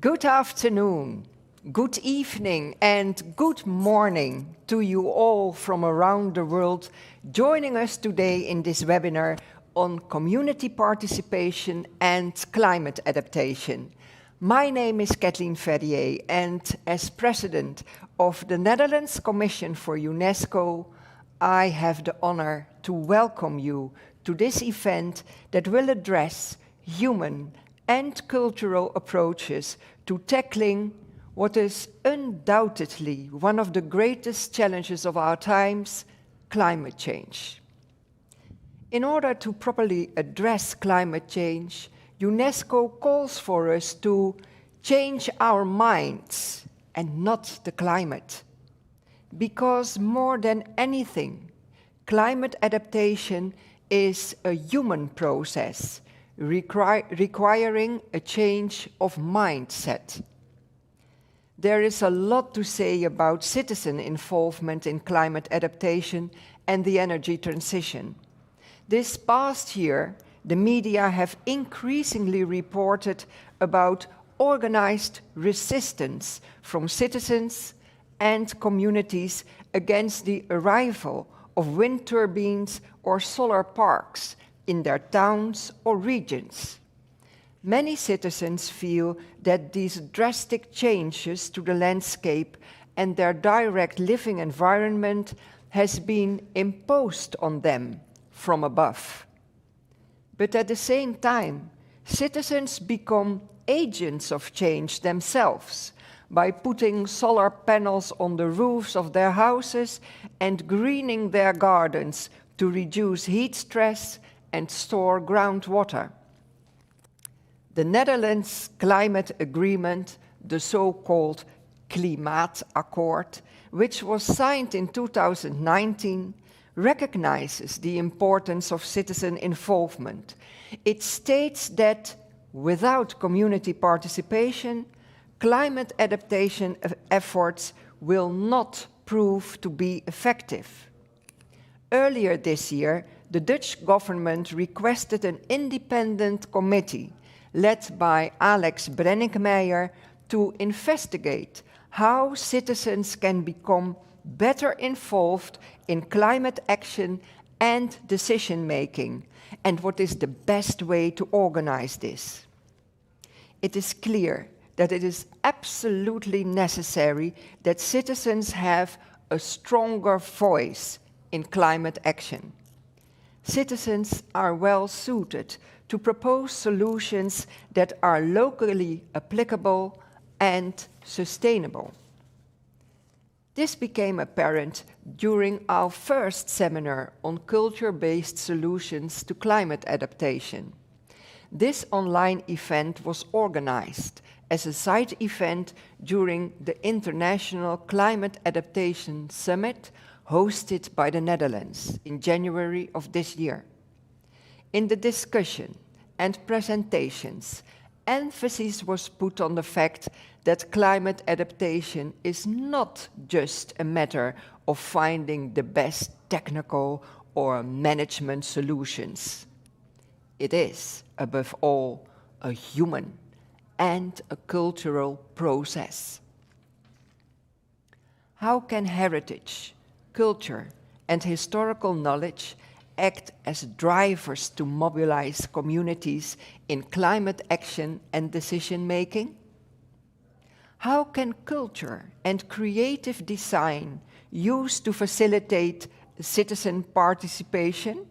Good afternoon, good evening, and good morning to you all from around the world joining us today in this webinar on community participation and climate adaptation. My name is Kathleen Ferrier, and as President of the Netherlands Commission for UNESCO, I have the honor to welcome you to this event that will address human and cultural approaches to tackling what is undoubtedly one of the greatest challenges of our times, climate change. In order to properly address climate change, UNESCO calls for us to change our minds and not the climate. Because more than anything, climate adaptation is a human process requiring a change of mindset. There is a lot to say about citizen involvement in climate adaptation and the energy transition. This past year, the media have increasingly reported about organized resistance from citizens and communities against the arrival of wind turbines or solar parks in their towns or regions. Many citizens feel that these drastic changes to the landscape and their direct living environment has been imposed on them from above. But at the same time, citizens become agents of change themselves by putting solar panels on the roofs of their houses and greening their gardens to reduce heat stress and store groundwater. The Netherlands Climate Agreement, the so-called Klimaatakkoord, which was signed in 2019, recognizes the importance of citizen involvement. It states that without community participation, climate adaptation efforts will not prove to be effective. Earlier this year, the Dutch government requested an independent committee led by Alex Brenninkmeijer to investigate how citizens can become better involved in climate action and decision-making, and what is the best way to organize this. It is clear that it is absolutely necessary that citizens have a stronger voice in climate action. Citizens are well suited to propose solutions that are locally applicable and sustainable. This became apparent during our first seminar on culture-based solutions to climate adaptation. This online event was organized as a side event during the International Climate Adaptation Summit hosted by the Netherlands in January of this year. In the discussion and presentations, emphasis was put on the fact that climate adaptation is not just a matter of finding the best technical or management solutions. It is, above all, a human and a cultural process. How can heritage, culture, and historical knowledge act as drivers to mobilize communities in climate action and decision-making? How can culture and creative design used to facilitate citizen participation?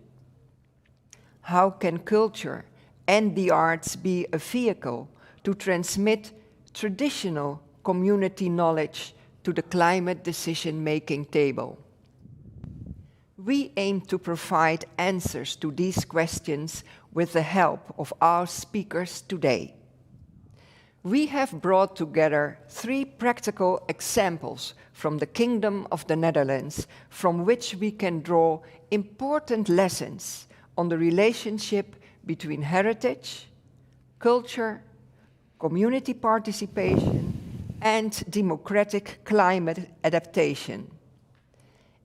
How can culture and the arts be a vehicle to transmit traditional community knowledge to the climate decision-making table? We aim to provide answers to these questions with the help of our speakers today. We have brought together 3 practical examples from the Kingdom of the Netherlands from which we can draw important lessons on the relationship between heritage, culture, community participation, and democratic climate adaptation.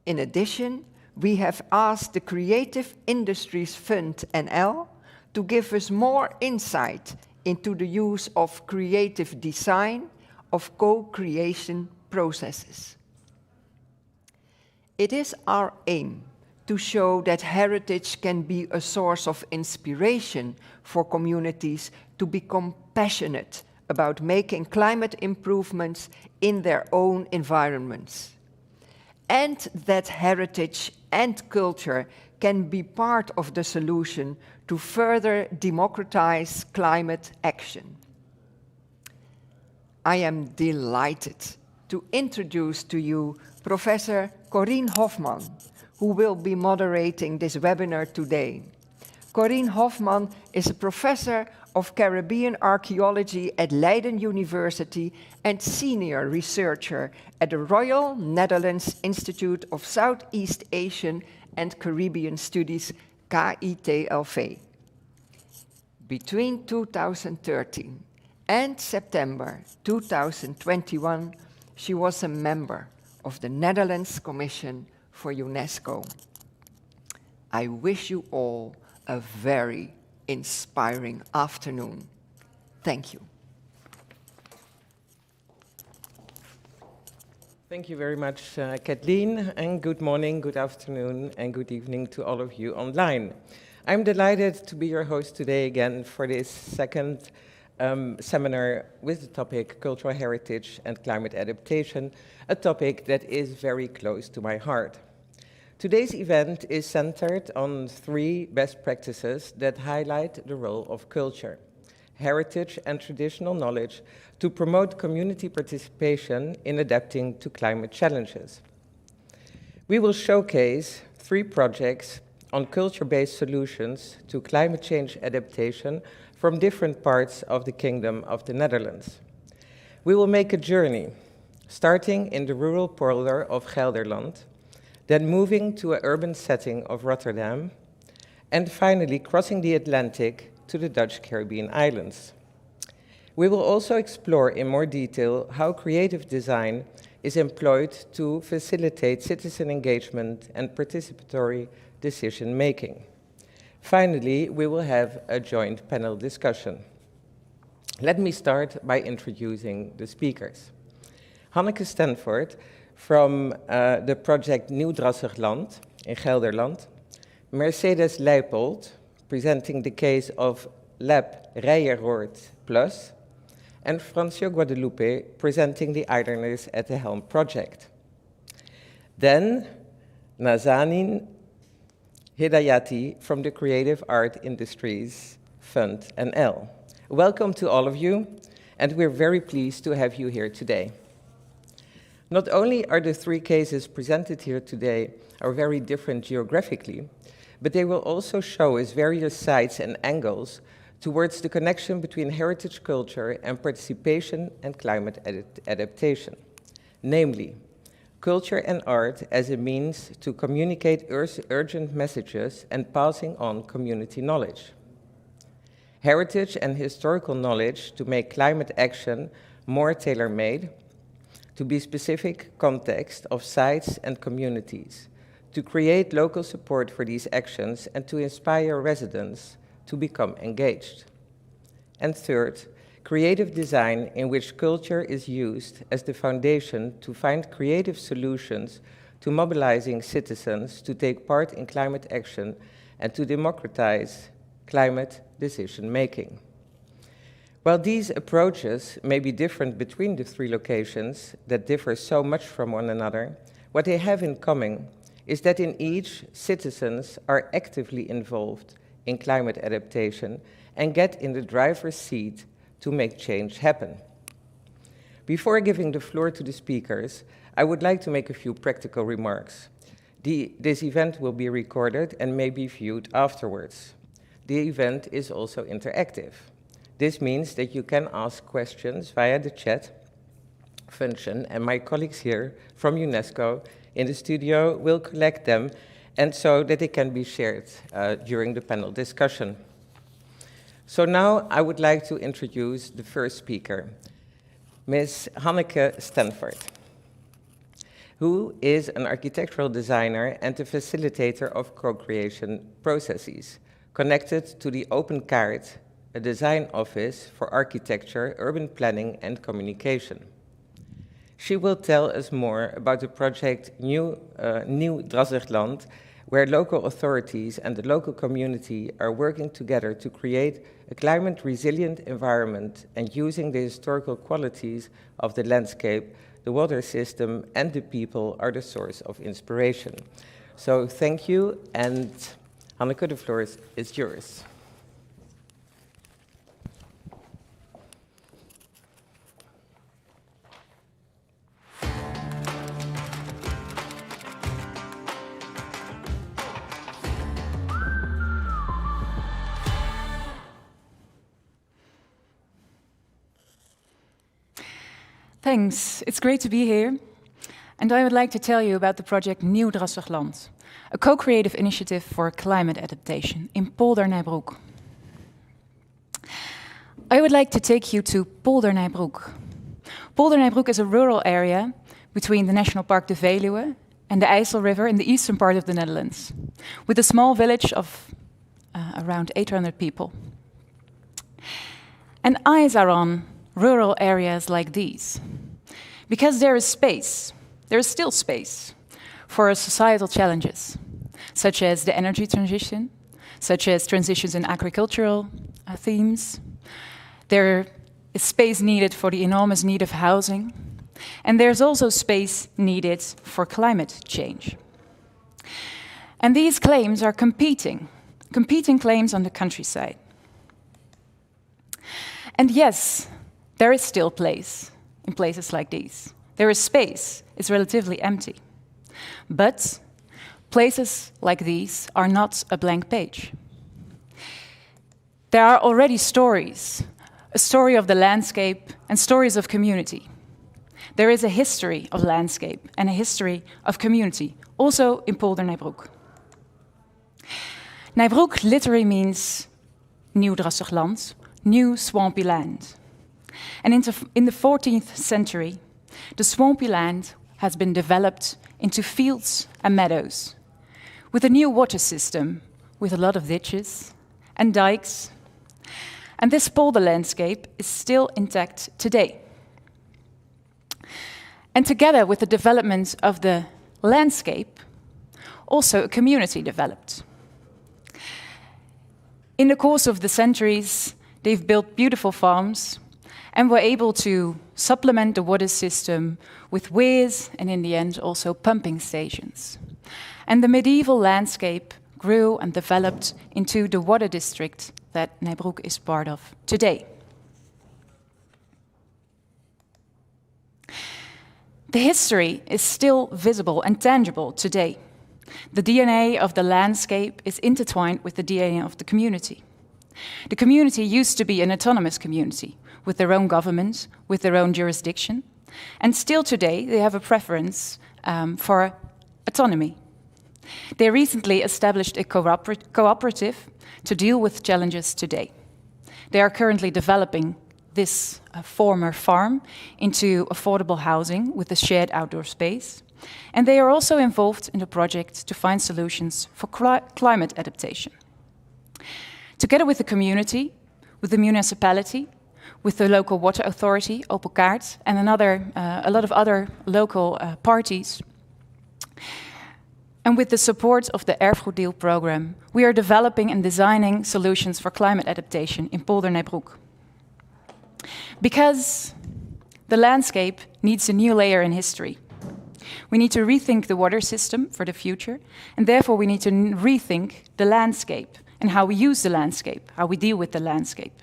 In addition, we have asked the Creative Industries Fund NL to give us more insight into the use of creative design of co-creation processes. It is our aim to show that heritage can be a source of inspiration for communities to become passionate about making climate improvements in their own environments, and that heritage and culture can be part of the solution to further democratize climate action. I am delighted to introduce to you Professor Corien Hofman, who will be moderating this webinar today. Corien Hofman is a professor of Caribbean archaeology at Leiden University and senior researcher at the Royal Netherlands Institute of Southeast Asian and Caribbean Studies, KITLV. Between 2013 and September 2021, she was a member of the Netherlands Commission for UNESCO. I wish you all a very inspiring afternoon. Thank you. Thank you very much, Kathleen, and good morning, good afternoon, and good evening to all of you online. I'm delighted to be your host today again for this second seminar with the topic Cultural Heritage and Climate Adaptation, a topic that is very close to my heart. Today's event is centered on 3 best practices that highlight the role of culture, heritage, and traditional knowledge to promote community participation in adapting to climate challenges. We will showcase 3 projects on culture-based solutions to climate change adaptation from different parts of the Kingdom of the Netherlands. We will make a journey, starting in the rural polder of Gelderland, then moving to an urban setting of Rotterdam, and finally crossing the Atlantic to the Dutch Caribbean islands. We will also explore in more detail how creative design is employed to facilitate citizen engagement and participatory decision-making. Finally, we will have a joint panel discussion. Let me start by introducing the speakers. Hanneke Stanford from the project Nieuw Drassigland in Gelderland, Mercedes Leipold, presenting the case of Lab Rijeroord Plus, and Francio Guadalupe, presenting the islanders at the Helm project. Then, Nazanin Hidayati from the Creative Art Industries Fund NL. Welcome to all of you, and we're very pleased to have you here today. Not only are the 3 cases presented here today are very different geographically, but they will also show us various sides and angles towards the connection between heritage culture and participation and climate adaptation. Namely, culture and art as a means to communicate urgent messages and passing on community knowledge. Heritage and historical knowledge to make climate action more tailor-made, to be specific context of sites and communities, to create local support for these actions and to inspire residents to become engaged. And third, creative design in which culture is used as the foundation to find creative solutions to mobilizing citizens to take part in climate action and to democratize climate decision-making. While these approaches may be different between the 3 locations that differ so much from one another, what they have in common is that in each, citizens are actively involved in climate adaptation and get in the driver's seat to make change happen. Before giving the floor to the speakers, I would like to make a few practical remarks. This event will be recorded and may be viewed afterwards. The event is also interactive. This means that you can ask questions via the chat function, and my colleagues here from UNESCO in the studio will collect them, and so that they can be shared during the panel discussion. So now I would like to introduce the first speaker, Ms. Hanneke Stanford, who is an architectural designer and a facilitator of co-creation processes connected to the open kaart a design office for architecture, urban planning, and communication. She will tell us more about the project Nieuw Drassigland, where local authorities and the local community are working together to create a climate-resilient environment and using the historical qualities of the landscape, the water system, and the people are the source of inspiration. So thank you, and Hanneke, the floor is yours. Thanks, it's great to be here. And I would like to tell you about the project Nieuw Drassigland, a co-creative initiative for climate adaptation in Polder-Nijbroek. I would like to take you to Polder-Nijbroek. Polder-Nijbroek is a rural area between the National Park de Veluwe and the IJssel River in the eastern part of the Netherlands, with a small village of around 800 people. And eyes are on rural areas like these, because there is space, there is still space for societal challenges, such as the energy transition, such as transitions in agricultural themes. There is space needed for the enormous need of housing, and there's also space needed for climate change. And these claims are competing claims on the countryside. And yes, there is still place in places like these. There is space, it's relatively empty. But places like these are not a blank page. There are already stories, a story of the landscape and stories of community. There is a history of landscape and a history of community, also in Polder-Nijbroek. Nijbroek literally means Nieuw Drassigland, new swampy land. And in the 14th century, the swampy land has been developed into fields and meadows, with a new water system, with a lot of ditches and dikes. And this polder landscape is still intact today. And together with the development of the landscape, also a community developed. In the course of the centuries, they've built beautiful farms and were able to supplement the water system with weirs and in the end also pumping stations. And the medieval landscape grew and developed into the water district that Nijbroek is part of today. The history is still visible and tangible today. The DNA of the landscape is intertwined with the DNA of the community. The community used to be an autonomous community, with their own government, with their own jurisdiction, and still today they have a preference for autonomy. They recently established a cooperative to deal with challenges today. They are currently developing this former farm into affordable housing with a shared outdoor space, and they are also involved in the project to find solutions for climate adaptation. Together with the community, with the municipality, with the local water authority, Opelkaart, and a lot of other local parties, and with the support of the Erfgoeddeal program, we are developing and designing solutions for climate adaptation in Polder-Nijbroek. Because the landscape needs a new layer in history. We need to rethink the water system for the future, and therefore we need to rethink the landscape and how we use the landscape, how we deal with the landscape.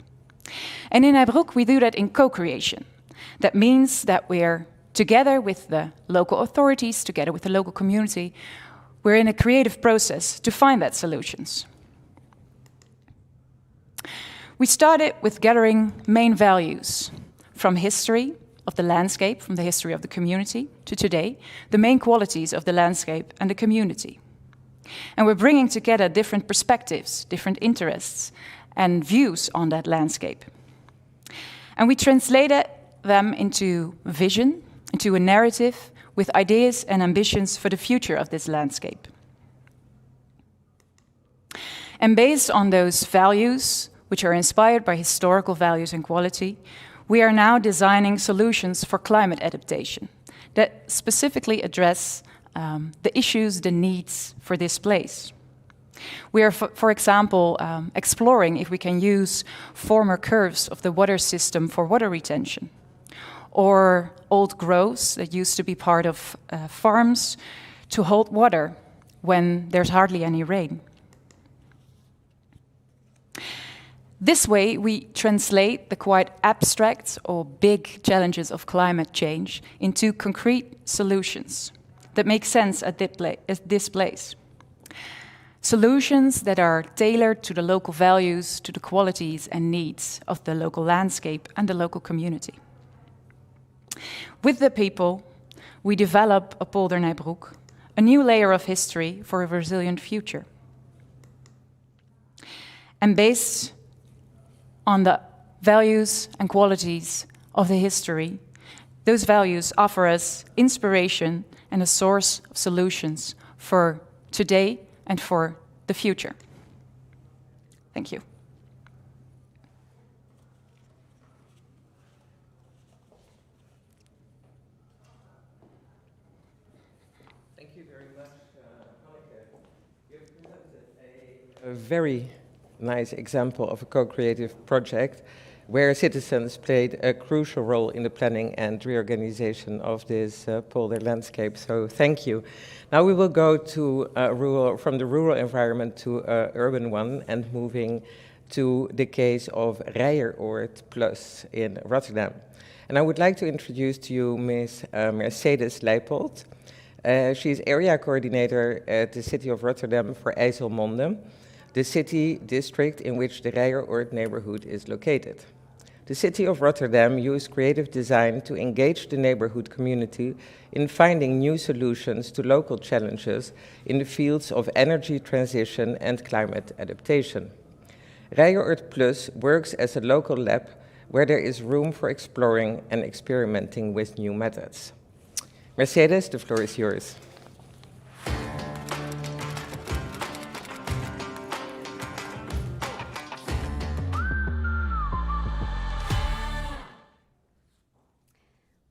And in Nijbroek, we do that in co-creation. That means that we're together with the local authorities, together with the local community, we're in a creative process to find that solutions. We started with gathering main values from history of the landscape, from the history of the community, to today, the main qualities of the landscape and the community. And we're bringing together different perspectives, different interests, and views on that landscape. And we translated them into vision, into a narrative, with ideas and ambitions for the future of this landscape. And based on those values, which are inspired by historical values and quality, we are now designing solutions for climate adaptation that specifically address the issues, the needs for this place. We are, for example, exploring if we can use former curves of the water system for water retention, or old growths that used to be part of farms to hold water when there's hardly any rain. This way, we translate the quite abstract or big challenges of climate change into concrete solutions that make sense at this place. Solutions that are tailored to the local values, to the qualities and needs of the local landscape and the local community. With the people, we develop op Polder Nijbroek a new layer of history for a resilient future. And based on the values and qualities of the history, those values offer us inspiration and a source of solutions for today and for the future. Thank you. Thank you very much, Hanneke. You've presented a very nice example of a co-creative project where citizens played a crucial role in the planning and reorganization of this polder landscape. So thank you. Now we will go to from the rural environment to an urban one, and moving to the case of Rijeroord Plus in Rotterdam. And I would like to introduce to you Ms. Mercedes Leipold. She's area coordinator at the City of Rotterdam for IJsselmonde, the city district in which the Rijeroord neighborhood is located. The City of Rotterdam used creative design to engage the neighborhood community in finding new solutions to local challenges in the fields of energy transition and climate adaptation. Rijeroord Plus works as a local lab where there is room for exploring and experimenting with new methods. Mercedes, the floor is yours.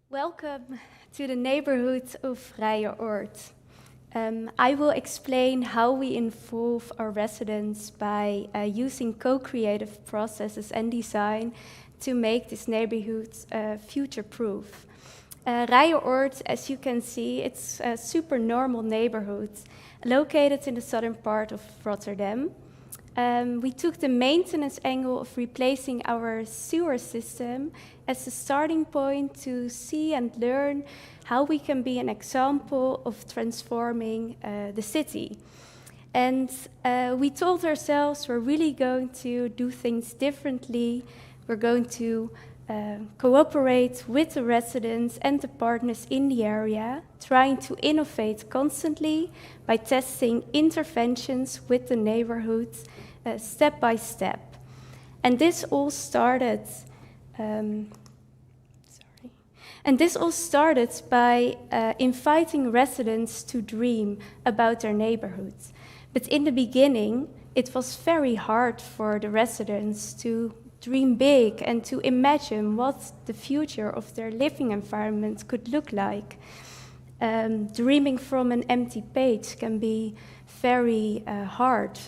Welcome to the neighborhood of Rijeroord. I will explain how we involve our residents by using co-creative processes and design to make this neighborhood future-proof. Rijeroord, as you can see, it's a super normal neighborhood located in the southern part of Rotterdam. We took the maintenance angle of replacing our sewer system as a starting point to see and learn how we can be an example of transforming the city. And we told ourselves we're really going to do things differently. We're going to cooperate with the residents and the partners in the area, trying to innovate constantly by testing interventions with the neighborhoods step by step. And this all started by inviting residents to dream about their neighborhoods. But in the beginning, it was very hard for the residents to dream big and to imagine what the future of their living environment could look like. Dreaming from an empty page can be very hard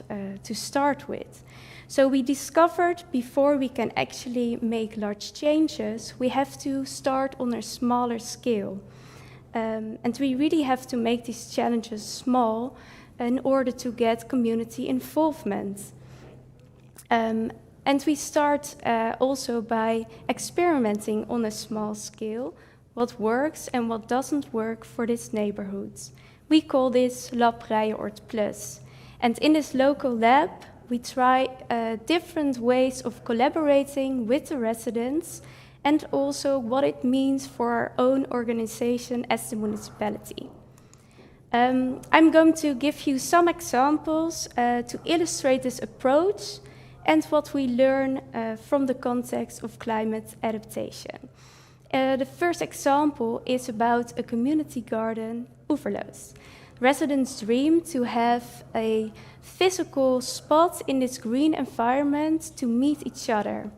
to start with. So we discovered before we can actually make large changes, we have to start on a smaller scale. And we really have to make these challenges small in order to get community involvement. And we start also by experimenting on a small scale, what works and what doesn't work for this neighborhood. We call this Lab Rijeroord Plus. And in this local lab, we try different ways of collaborating with the residents and also what it means for our own organization as the municipality. I'm going to give you some examples to illustrate this approach and what we learn from the context of climate adaptation. The first example is about a community garden, Oeverloos. residents dream to have a physical spot in this green environment to meet each other.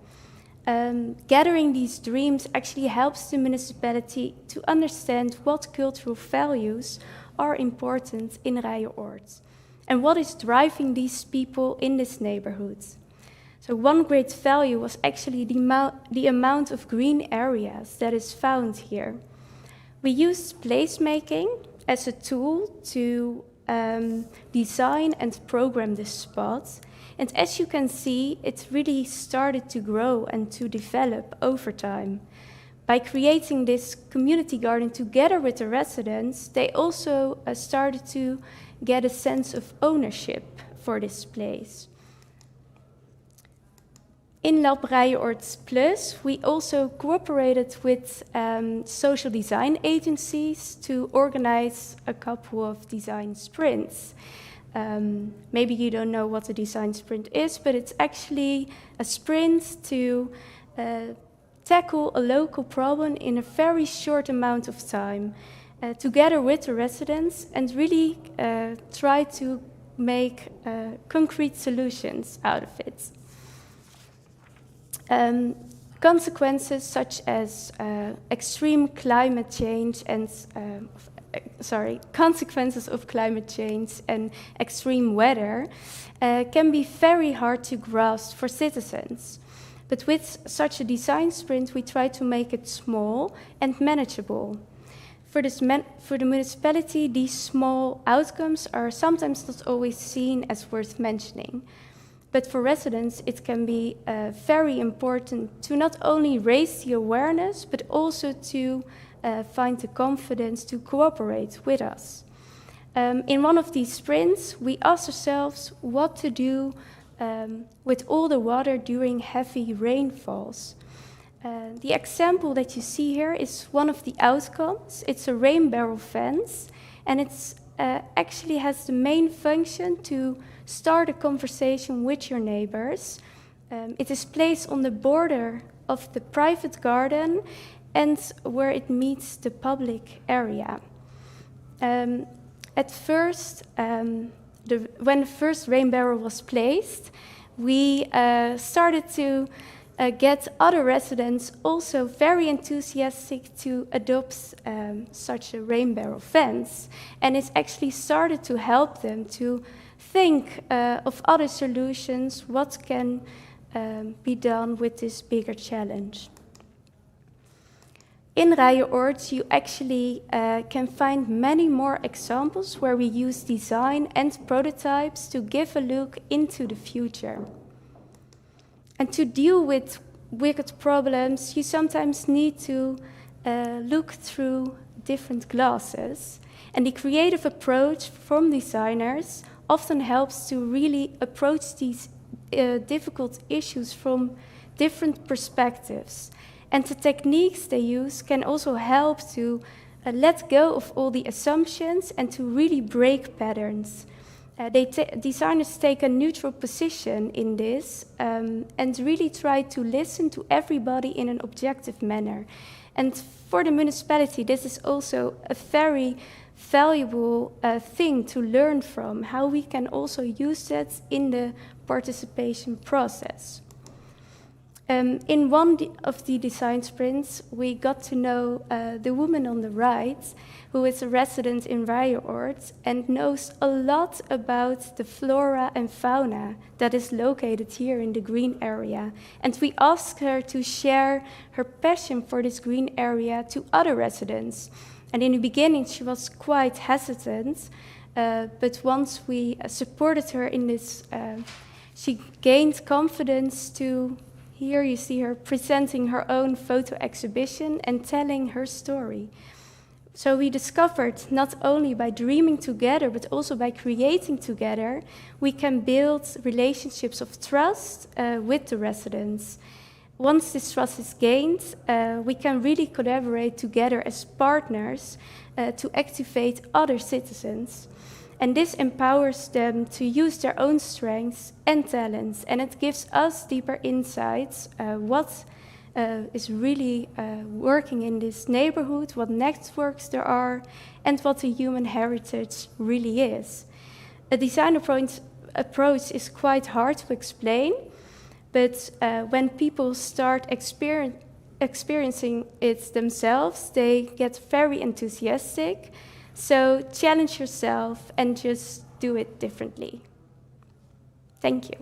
Gathering these dreams actually helps the municipality to understand what cultural values are important in Rijeoord and what is driving these people in this neighborhood. So one great value was actually the amount of green areas that is found here. We used placemaking as a tool to design and program this spot. And as you can see, it really started to grow and to develop over time. By creating this community garden together with the residents, they also started to get a sense of ownership for this place. In Lab Rijeoord Plus, we also cooperated with social design agencies to organize a couple of design sprints. Maybe you don't know what a design sprint is, but it's actually a sprint to tackle a local problem in a very short amount of time, together with the residents, and really try to make concrete solutions out of it. Consequences such as extreme climate change and consequences of climate change and extreme weather can be very hard to grasp for citizens. But with such a design sprint, we try to make it small and manageable. For the municipality, these small outcomes are sometimes not always seen as worth mentioning. But for residents, it can be very important to not only raise the awareness, but also to find the confidence to cooperate with us. In one of these sprints, we asked ourselves what to do with all the water during heavy rainfalls. The example that you see here is one of the outcomes. It's a rain barrel fence, and it's actually has the main function to start a conversation with your neighbors. It is placed on the border of the private garden and where it meets the public area. At first, when the first rain barrel was placed, we started to get other residents also very enthusiastic to adopt such a rain barrel fence. And it actually started to help them to think of other solutions, what can be done with this bigger challenge. In Rijeoord, you actually can find many more examples where we use design and prototypes to give a look into the future. And to deal with wicked problems, you sometimes need to look through different glasses. And the creative approach from designers often helps to really approach these difficult issues from different perspectives. And the techniques they use can also help to let go of all the assumptions and to really break patterns. Designers take a neutral position in this and really try to listen to everybody in an objective manner. And for the municipality, this is also a very valuable thing to learn from, how we can also use that in the participation process. In one of the design sprints, we got to know the woman on the right, who is a resident in Rijeoord and knows a lot about the flora and fauna that is located here in the green area. And we asked her to share her passion for this green area to other residents. And in the beginning, she was quite hesitant, but once we supported her in this, she gained confidence to. Here you see her presenting her own photo exhibition and telling her story. So we discovered not only by dreaming together, but also by creating together, we can build relationships of trust with the residents. Once this trust is gained, we can really collaborate together as partners to activate other citizens. And this empowers them to use their own strengths and talents, and it gives us deeper insights what is really working in this neighborhood, what networks there are, and what the human heritage really is. A design approach is quite hard to explain, but when people start experiencing it themselves, they get very enthusiastic. So challenge yourself and just do it differently. Thank you.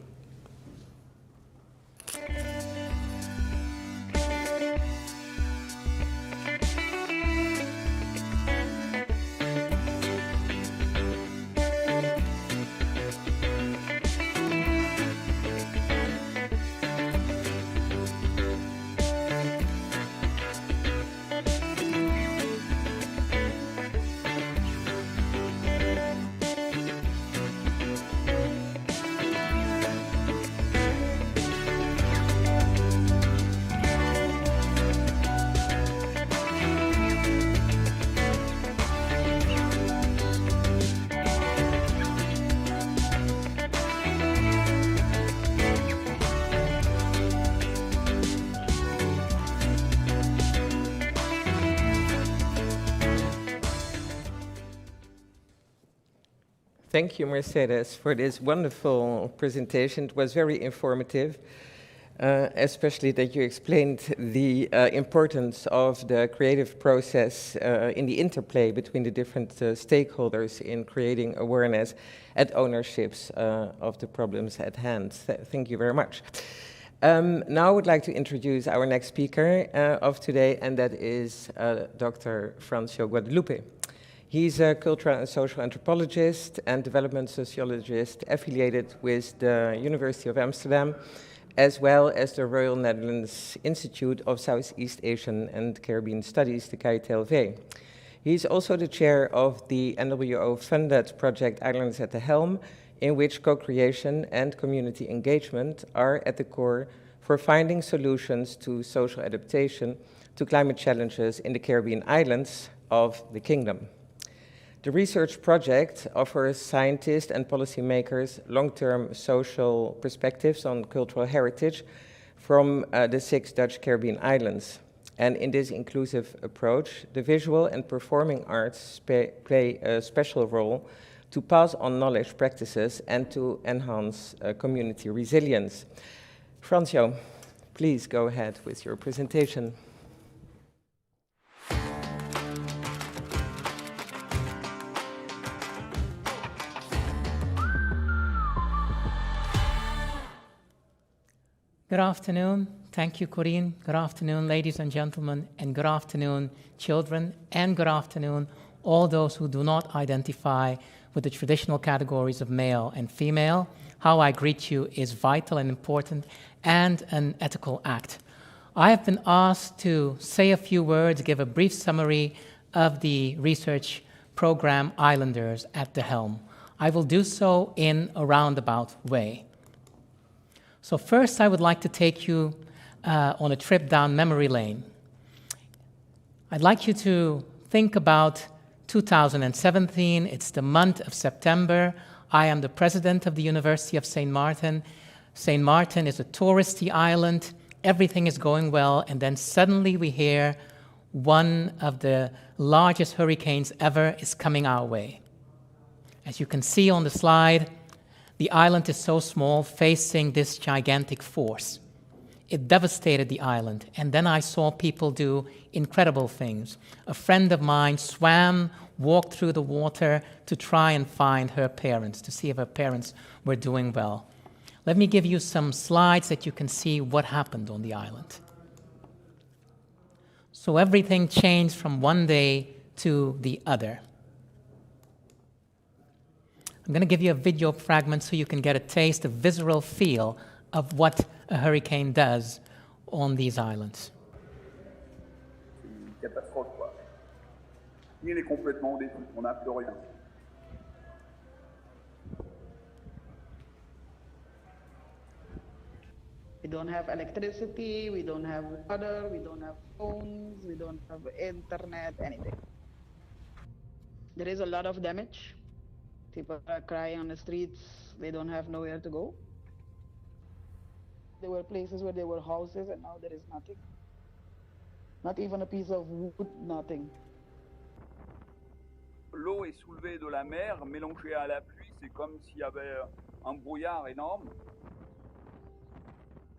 Thank you, Mercedes, for this wonderful presentation. It was very informative, especially that you explained the importance of the creative process in the interplay between the different stakeholders in creating awareness and ownerships of the problems at hand. Thank you very much. Now I would like to introduce our next speaker of today, and that is Dr. Francio Guadalupe. He's a cultural and social anthropologist and development sociologist affiliated with the University of Amsterdam, as well as the Royal Netherlands Institute of Southeast Asian and Caribbean Studies, the KITLV. He's also the chair of the NWO-funded project Islands at the Helm, in which co-creation and community engagement are at the core for finding solutions to social adaptation to climate challenges in the Caribbean islands of the Kingdom. The research project offers scientists and policymakers long-term social perspectives on cultural heritage from the 6 Dutch Caribbean islands. And in this inclusive approach, the visual and performing arts play a special role to pass on knowledge practices and to enhance community resilience. Francio, please go ahead with your presentation. Good afternoon. Thank you, Corinne. Good afternoon, ladies and gentlemen, and good afternoon, children, and good afternoon, all those who do not identify with the traditional categories of male and female. How I greet you is vital and important and an ethical act. I have been asked to say a few words, give a brief summary of the research program Islanders at the Helm. I will do so in a roundabout way. So first, I would like to take you on a trip down memory lane. I'd like you to think about 2017. It's the month of September. I am the president of the University of St. Martin. St. Martin is a touristy island. Everything is going well, and then suddenly we hear one of the largest hurricanes ever is coming our way. As you can see on the slide, the island is so small, facing this gigantic force. It devastated the island, and then I saw people do incredible things. A friend of mine swam, walked through the water to try and find her parents, to see if her parents were doing well. Let me give you some slides that you can see what happened on the island. So everything changed from one day to the other. I'm going to give you a video fragment so you can get a taste, a visceral feel of what a hurricane does on these islands. Une catastrophe, quoi. Il est complètement détruit, on n'a plus rien. We don't have electricity, we don't have water, we don't have phones, we don't have internet, anything. There is a lot of damage. People are crying on the streets, they don't have nowhere to go. There were places where there were houses and now there is nothing. Not even a piece of wood, nothing. L'eau est soulevée de la mer, mélangée à la pluie, c'est comme s'il y avait un brouillard énorme.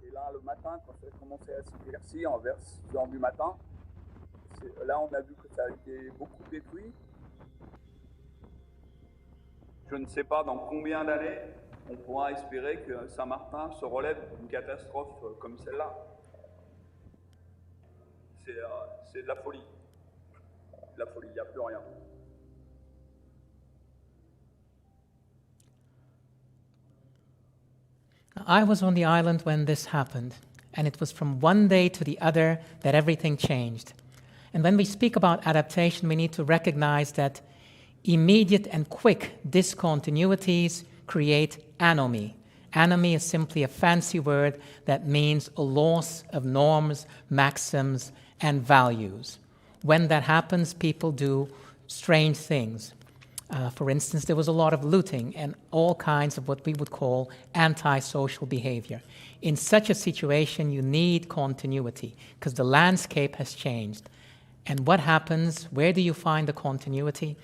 Et là, le matin, quand ça a commencé à s'éclaircir, vers 6 heures du matin, là, on a vu que ça a été beaucoup détruit. Je ne sais pas dans combien d'années on pourra espérer que Saint-Martin se relève d'une catastrophe comme celle-là. C'est de la folie. De la folie, il n'y a plus rien. I was on the island when this happened, and it was from one day to the other that everything changed. And when we speak about adaptation, we need to recognize that immediate and quick discontinuities create anomie. Anomie is simply a fancy word that means a loss of norms, maxims, and values. When that happens, people do strange things. For instance, there was a lot of looting and all kinds of what we would call antisocial behavior. In such a situation, you need continuity because the landscape has changed. And what happens? Where do you find the continuity?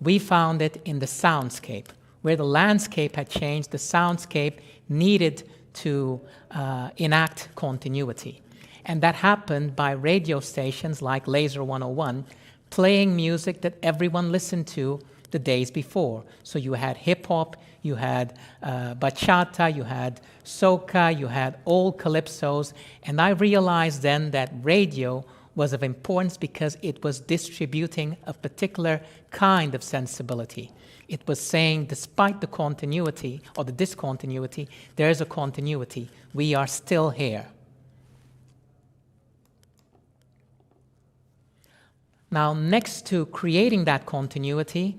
We found it in the soundscape. Where the landscape had changed, the soundscape needed to enact continuity. And that happened by radio stations like Laser 101 playing music that everyone listened to the days before. So you had hip-hop, you had bachata, you had soca, you had old calypsos, and I realized then that radio was of importance because it was distributing a particular kind of sensibility. It was saying, despite the continuity or the discontinuity, there is a continuity. We are still here. Now, next to creating that continuity,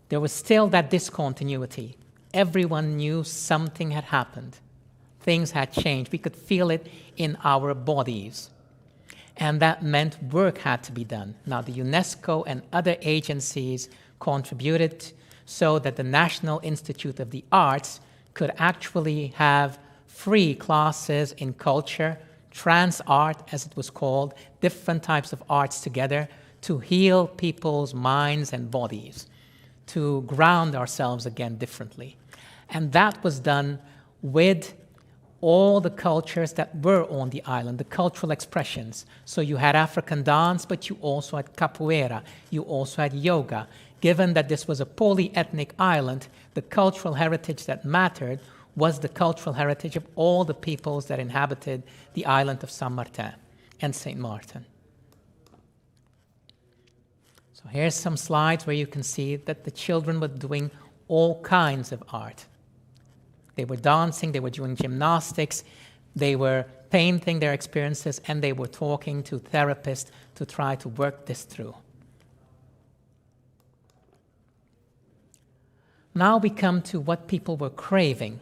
there was still that discontinuity. Everyone knew something had happened. Things had changed. We could feel it in our bodies. And that meant work had to be done. Now, the UNESCO and other agencies contributed so that the National Institute of the Arts could actually have free classes in culture, TransArt, as it was called, different types of arts together to heal people's minds and bodies, to ground ourselves again differently. And that was done with all the cultures that were on the island, the cultural expressions. So you had African dance, but you also had capoeira, you also had yoga. Given that this was a polyethnic island, the cultural heritage that mattered was the cultural heritage of all the peoples that inhabited the island of Saint Martin and Saint Martin. So here's some slides where you can see that the children were doing all kinds of art. They were dancing, they were doing gymnastics, they were painting their experiences, and they were talking to therapists to try to work this through. Now we come to what people were craving.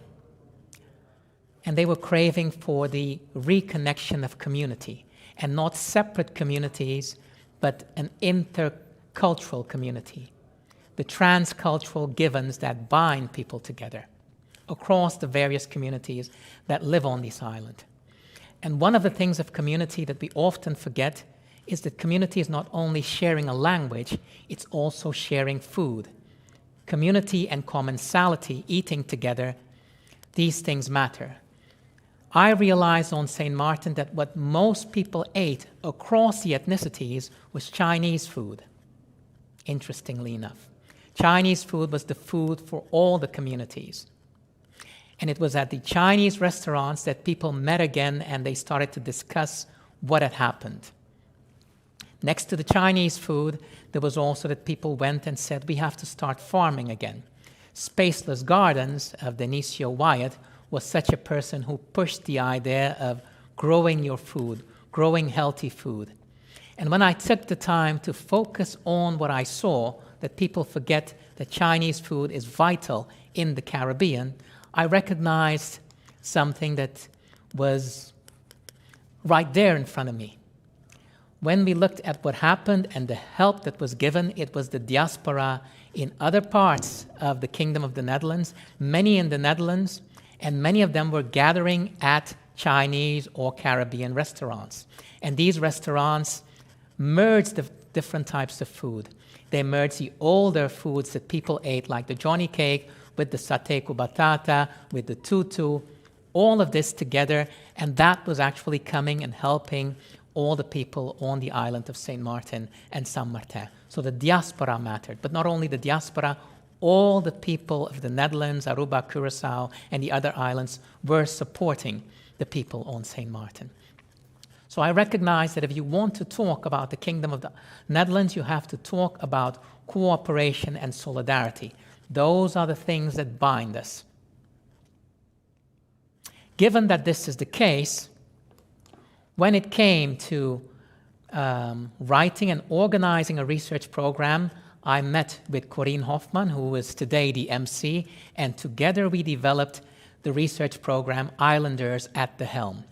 And they were craving for the reconnection of community, and not separate communities, but an intercultural community. The transcultural givens that bind people together across the various communities that live on this island. And one of the things of community that we often forget is that community is not only sharing a language, it's also sharing food. Community and commensality, eating together, these things matter. I realized on St. Martin that what most people ate across the ethnicities was Chinese food, interestingly enough. Chinese food was the food for all the communities. And it was at the Chinese restaurants that people met again and they started to discuss what had happened. Next to the Chinese food, there was also that people went and said, we have to start farming again. Spaceless Gardens of Denisio Wyatt was such a person who pushed the idea of growing your food, growing healthy food. And when I took the time to focus on what I saw, that people forget that Chinese food is vital in the Caribbean, I recognized something that was right there in front of me. When we looked at what happened and the help that was given, it was the diaspora in other parts of the Kingdom of the Netherlands, many in the Netherlands, and many of them were gathering at Chinese or Caribbean restaurants. And these restaurants merge the different types of food. They merge the older foods that people ate, like the Johnny cake, with the satay ku batata, with the tutu, all of this together, and that was actually coming and helping all the people on the island of Saint Martin and Saint Martin. So the diaspora mattered, but not only the diaspora, all the people of the Netherlands, Aruba, Curacao, and the other islands were supporting the people on Saint Martin. So I recognize that if you want to talk about the Kingdom of the Netherlands, you have to talk about cooperation and solidarity. Those are the things that bind us. Given that this is the case, when it came to writing and organizing a research program, I met with Corien Hofman, who is today the MC, and together we developed the research program Islanders at the Helm.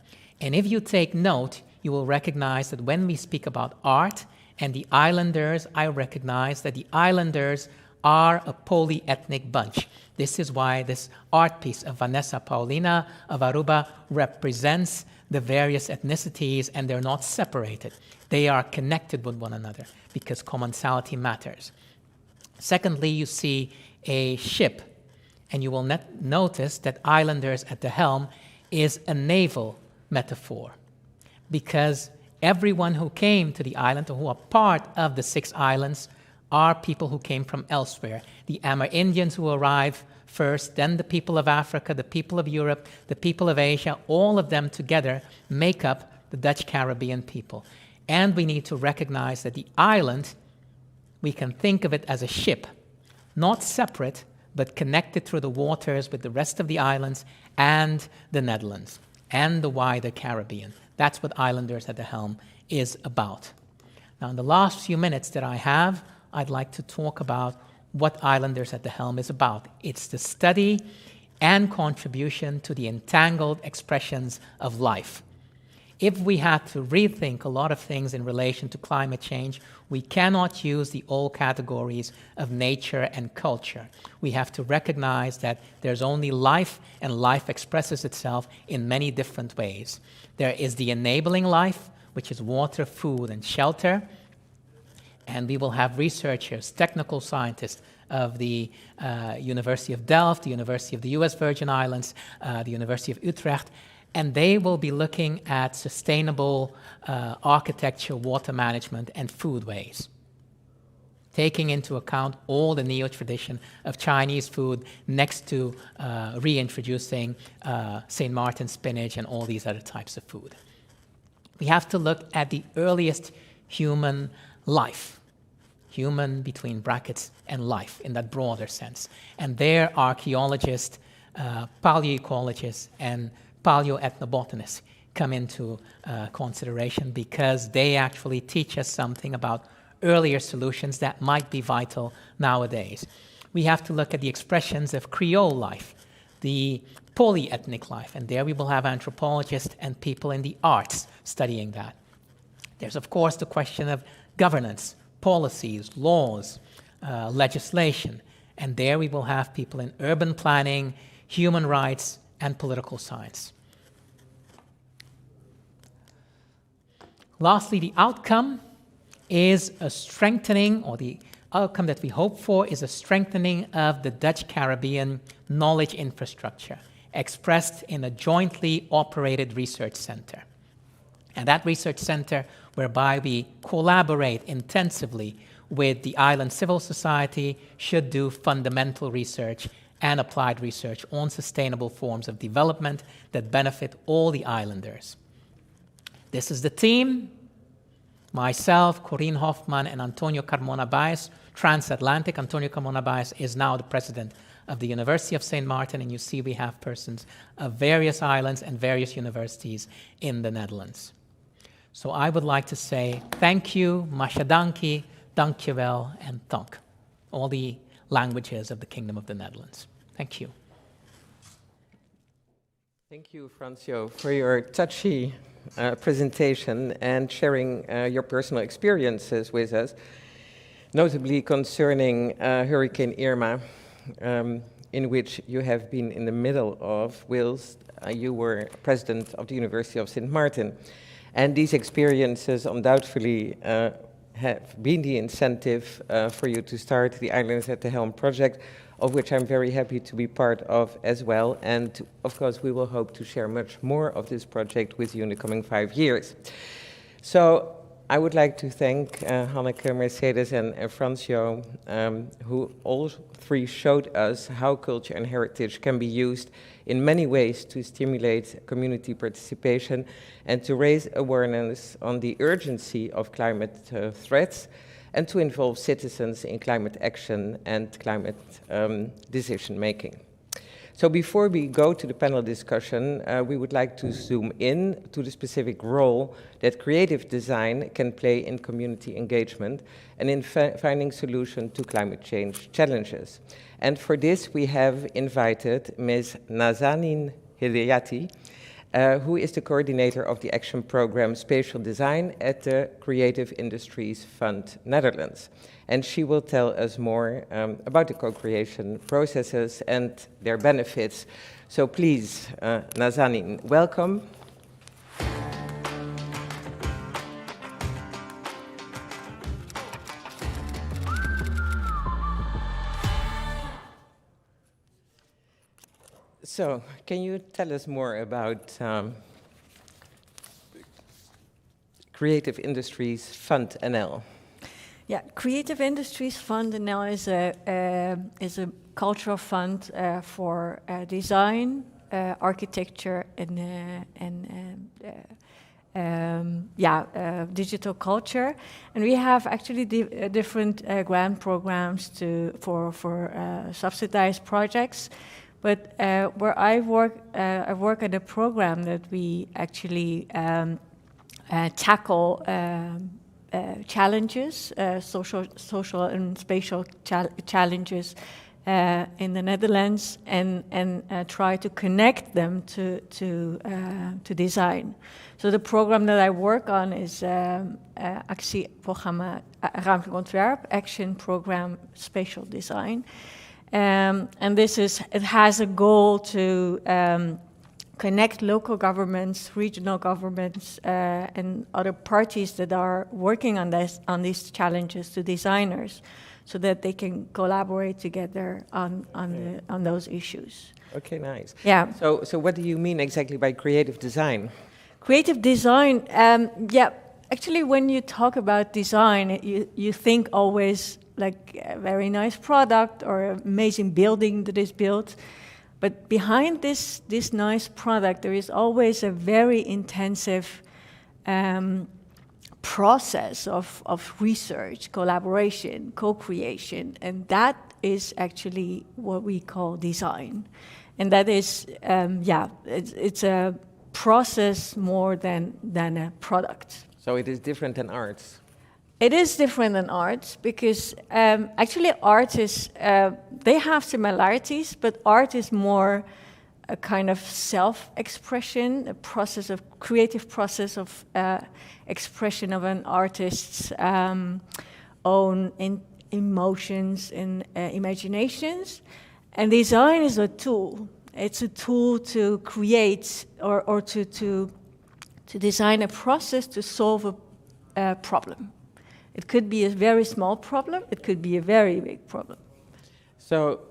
And if you take note, you will recognize that when we speak about art and the islanders, I recognize that the islanders are a polyethnic bunch. This is why this art piece of Vanessa Paulina of Aruba represents the various ethnicities, and they're not separated. They are connected with one another because commensality matters. Secondly, you see a ship, and you will notice that Islanders at the Helm is a naval metaphor, because everyone who came to the island or who are part of the 6 islands are people who came from elsewhere. The Amerindians who arrived first, then the people of Africa, the people of Europe, the people of Asia, all of them together make up the Dutch Caribbean people. And we need to recognize that the island, we can think of it as a ship, not separate, but connected through the waters with the rest of the islands and the Netherlands and the wider Caribbean. That's what Islanders at the Helm is about. Now, in the last few minutes that I have, I'd like to talk about what Islanders at the Helm is about. It's the study and contribution to the entangled expressions of life. If we had to rethink a lot of things in relation to climate change, we cannot use the old categories of nature and culture. We have to recognize that there's only life, and life expresses itself in many different ways. There is the enabling life, which is water, food, and shelter. And we will have researchers, technical scientists of the University of Delft, the University of the US Virgin Islands, the University of Utrecht, and they will be looking at sustainable architecture, water management, and foodways, taking into account all the neo-tradition of Chinese food next to reintroducing St. Martin spinach and all these other types of food. We have to look at the earliest human life, human between brackets and life in that broader sense. And there archaeologists, paleoecologists, and paleoethnobotanists come into consideration, because they actually teach us something about earlier solutions that might be vital nowadays. We have to look at the expressions of Creole life, the polyethnic life, and there we will have anthropologists and people in the arts studying that. There's, of course, the question of governance, policies, laws, legislation, and there we will have people in urban planning, human rights, and political science. Lastly, the outcome is a strengthening, or the outcome that we hope for is a strengthening of the Dutch Caribbean knowledge infrastructure, expressed in a jointly operated research center. And that research center, whereby we collaborate intensively with the island civil society, should do fundamental research and applied research on sustainable forms of development that benefit all the islanders. This is the team: myself, Corien Hofman, and Antonio Carmona Baez, transatlantic. Antonio Carmona Baez is now the president of the University of St. Martin, and you see we have persons of various islands and various universities in the Netherlands. So I would like to say thank you, mashadanki, dankjewel, and dank. All the languages of the Kingdom of the Netherlands. Thank you. Thank you, Francio, for your touchy presentation and sharing your personal experiences with us, notably concerning Hurricane Irma, in which you have been in the middle of, whilst you were president of the University of St. Martin. And these experiences undoubtedly have been the incentive for you to start the Islands at the Helm project, of which I'm very happy to be part of as well. And of course, we will hope to share much more of this project with you in the coming 5 years. So I would like to thank Hanneke, Mercedes, and Francio, who all three showed us how culture and heritage can be used in many ways to stimulate community participation and to raise awareness on the urgency of climate threats and to involve citizens in climate action and climate decision making. So before we go to the panel discussion, we would like to zoom in to the specific role that creative design can play in community engagement and in finding solutions to climate change challenges. And for this, we have invited Ms. Nazanin Hidayati, who is the coordinator of the action program Spatial Design at the Creative Industries Fund Netherlands. And she will tell us more about the co-creation processes and their benefits. So please, Nazanin, welcome. So, can you tell us more about Creative Industries Fund NL? Yeah, Creative Industries Fund NL is a cultural fund for design, architecture, and digital culture. And we have actually different grant programs for subsidized projects. But where I work at a program that we actually tackle challenges, social and spatial challenges in the Netherlands, and try to connect them to design. So the program that I work on is actieprogramma Ruimtelijk Ontwerp, Action Program Spatial Design. And it has a goal to connect local governments, regional governments, and other parties that are working on these challenges to designers, so that they can collaborate together on those issues. Okay, nice. Yeah. So what do you mean exactly by creative design? Creative design, actually when you talk about design, you think always like a very nice product or amazing building that is built. But behind this nice product, there is always a very intensive process of research, collaboration, co-creation, and that is actually what we call design. And that is, it's a process more than a product. So it is different than arts? It is different than arts because actually art is, they have similarities, but art is more a kind of self-expression, creative process of expression of an artist's own emotions and imaginations. And design is a tool. It's a tool to create or to design a process to solve a problem. It could be a very small problem, it could be a very big problem. So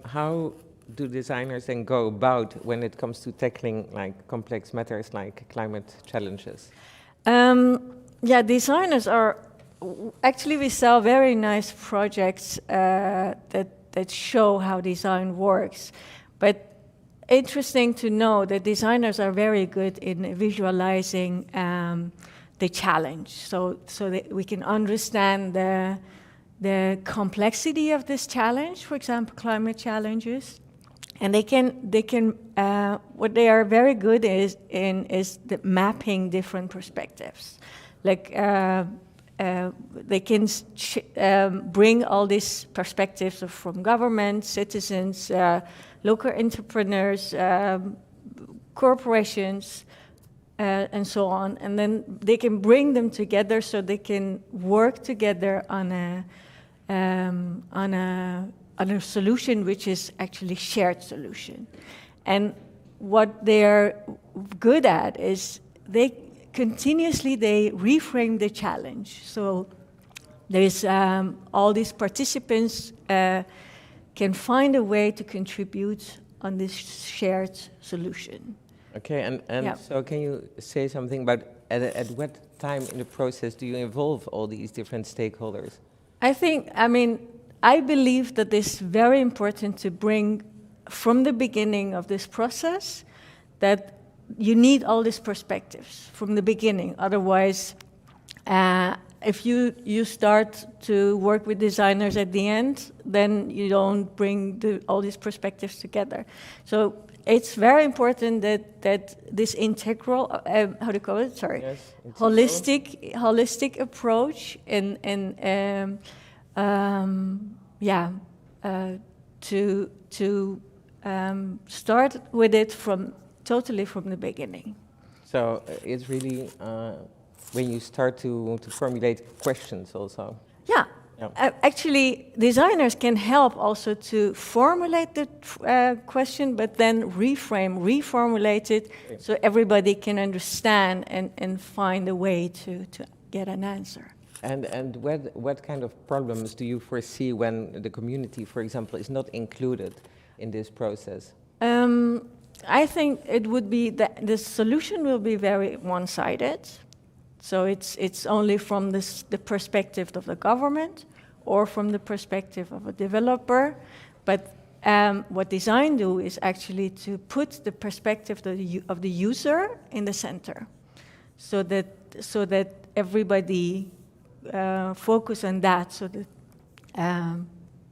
how do designers then go about when it comes to tackling like complex matters like climate challenges? Designers are, actually we sell very nice projects that show how design works. But interesting to know that designers are very good in visualizing the challenge, so that we can understand the complexity of this challenge, for example, climate challenges, and they can what they are very good is the mapping different perspectives, like they can bring all these perspectives from government, citizens, local entrepreneurs, corporations. And so on, and then they can bring them together so they can work together on a solution which is actually shared solution. And what they're good at is they reframe the challenge. So there's all these participants can find a way to contribute on this shared solution. Okay, and so can you say something about at what time in the process do you involve all these different stakeholders? I believe that it's very important to bring from the beginning of this process that you need all these perspectives from the beginning. Otherwise, if you start to work with designers at the end, then you don't bring all these perspectives together. So it's very important that this integral, how do you call it? Sorry, yes, holistic approach to start with it totally from the beginning. So it's really when you start to formulate questions also. Yeah. Actually, designers can help also to formulate the question, but then reformulate it, so everybody can understand and find a way to get an answer. And what kind of problems do you foresee when the community, for example, is not included in this process? I think it would be that the solution will be very one-sided. So it's only from the perspective of the government or from the perspective of a developer. But what design do is actually to put the perspective of the user in the center, so that everybody focus on that, so that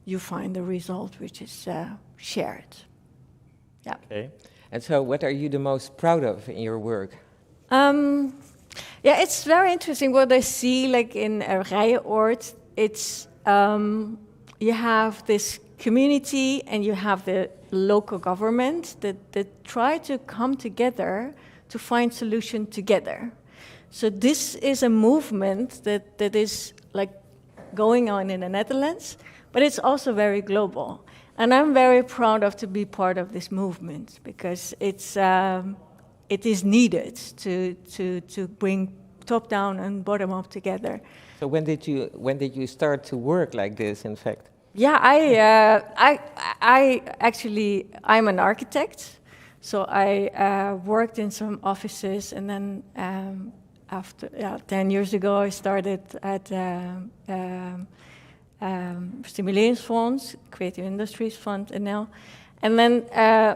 you find the result which is shared. Yeah. Okay. And so, what are you the most proud of in your work? It's very interesting what I see, like in Rijeoord. It's you have this community and you have the local government that try to come together to find solution together. So this is a movement that is like going on in the Netherlands, but it's also very global. And I'm very proud to be part of this movement, because it is needed to bring top down and bottom up together. So when did you start to work like this, in fact? Yeah, I'm an architect, so I worked in some offices, and then after 10 years ago I started at Stimuleringsfonds, Creative Industries Fund, NL. And then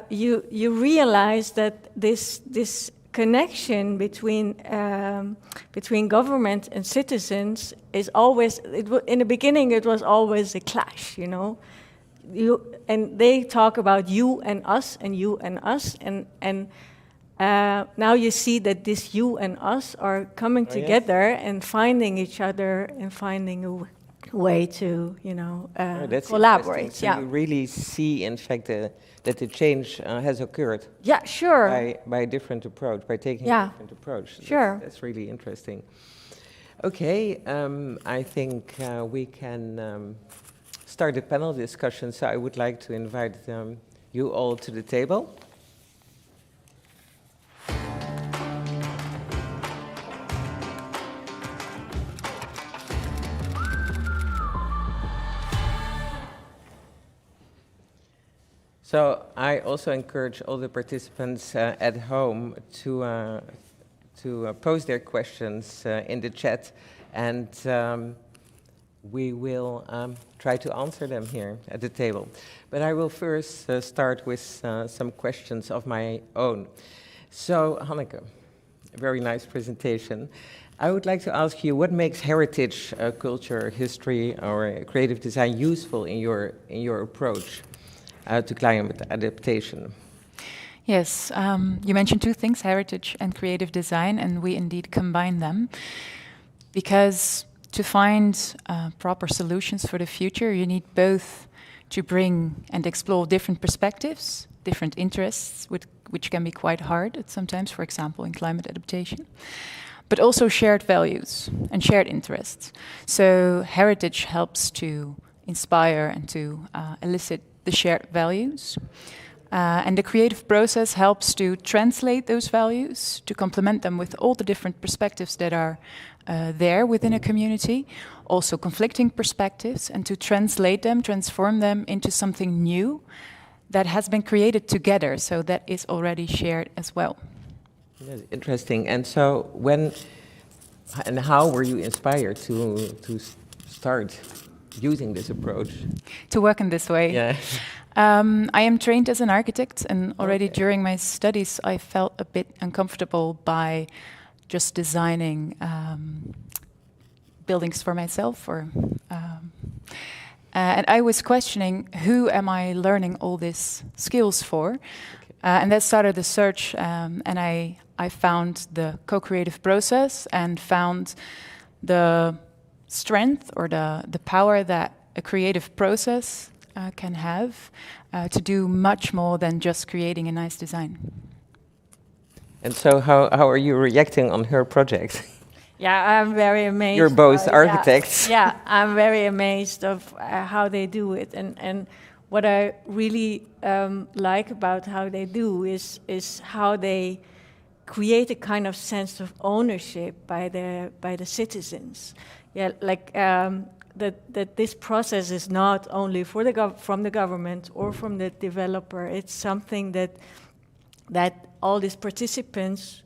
you realize that this connection between government and citizens is always, in the beginning it was always a clash, you know. And they talk about you and us and you and us, and now you see that this you and us are coming together and finding each other and finding a way to, collaborate. So you really see, in fact, that the change has occurred. Yeah, sure. By a different approach, by taking a different approach. Sure. That's really interesting. Okay, I think we can start the panel discussion. So I would like to invite you all to the table. So I also encourage all the participants at home to post their questions in the chat, and we will try to answer them here at the table. But I will first start with some questions of my own. So Hanneke, a very nice presentation. I would like to ask you, what makes heritage, culture, history, or creative design useful in your approach to climate adaptation? Yes, you mentioned two things, heritage and creative design, and we indeed combine them. Because to find proper solutions for the future, you need both to bring and explore different perspectives, different interests, which can be quite hard at sometimes, for example, in climate adaptation, but also shared values and shared interests. So heritage helps to inspire and to elicit the shared values. And the creative process helps to translate those values, to complement them with all the different perspectives that are there within a community, also conflicting perspectives, and to translate them, transform them into something new that has been created together, so that is already shared as well. That's interesting. And so when and how were you inspired to start using this approach? To work in this way? Yeah. I am trained as an architect, and already during my studies I felt a bit uncomfortable by just designing buildings for myself, and I was questioning, who am I learning all these skills for? And that started the search, and I found the co-creative process and found the strength or the power that a creative process can have to do much more than just creating a nice design. And so how are you reacting on her project? Yeah, I'm very amazed. You're both by, architects. Yeah, I'm very amazed of how they do it, and what I really like about how they do is how they create a kind of sense of ownership by the citizens. Yeah, like that this process is not only for from the government or from the developer. It's something that all these participants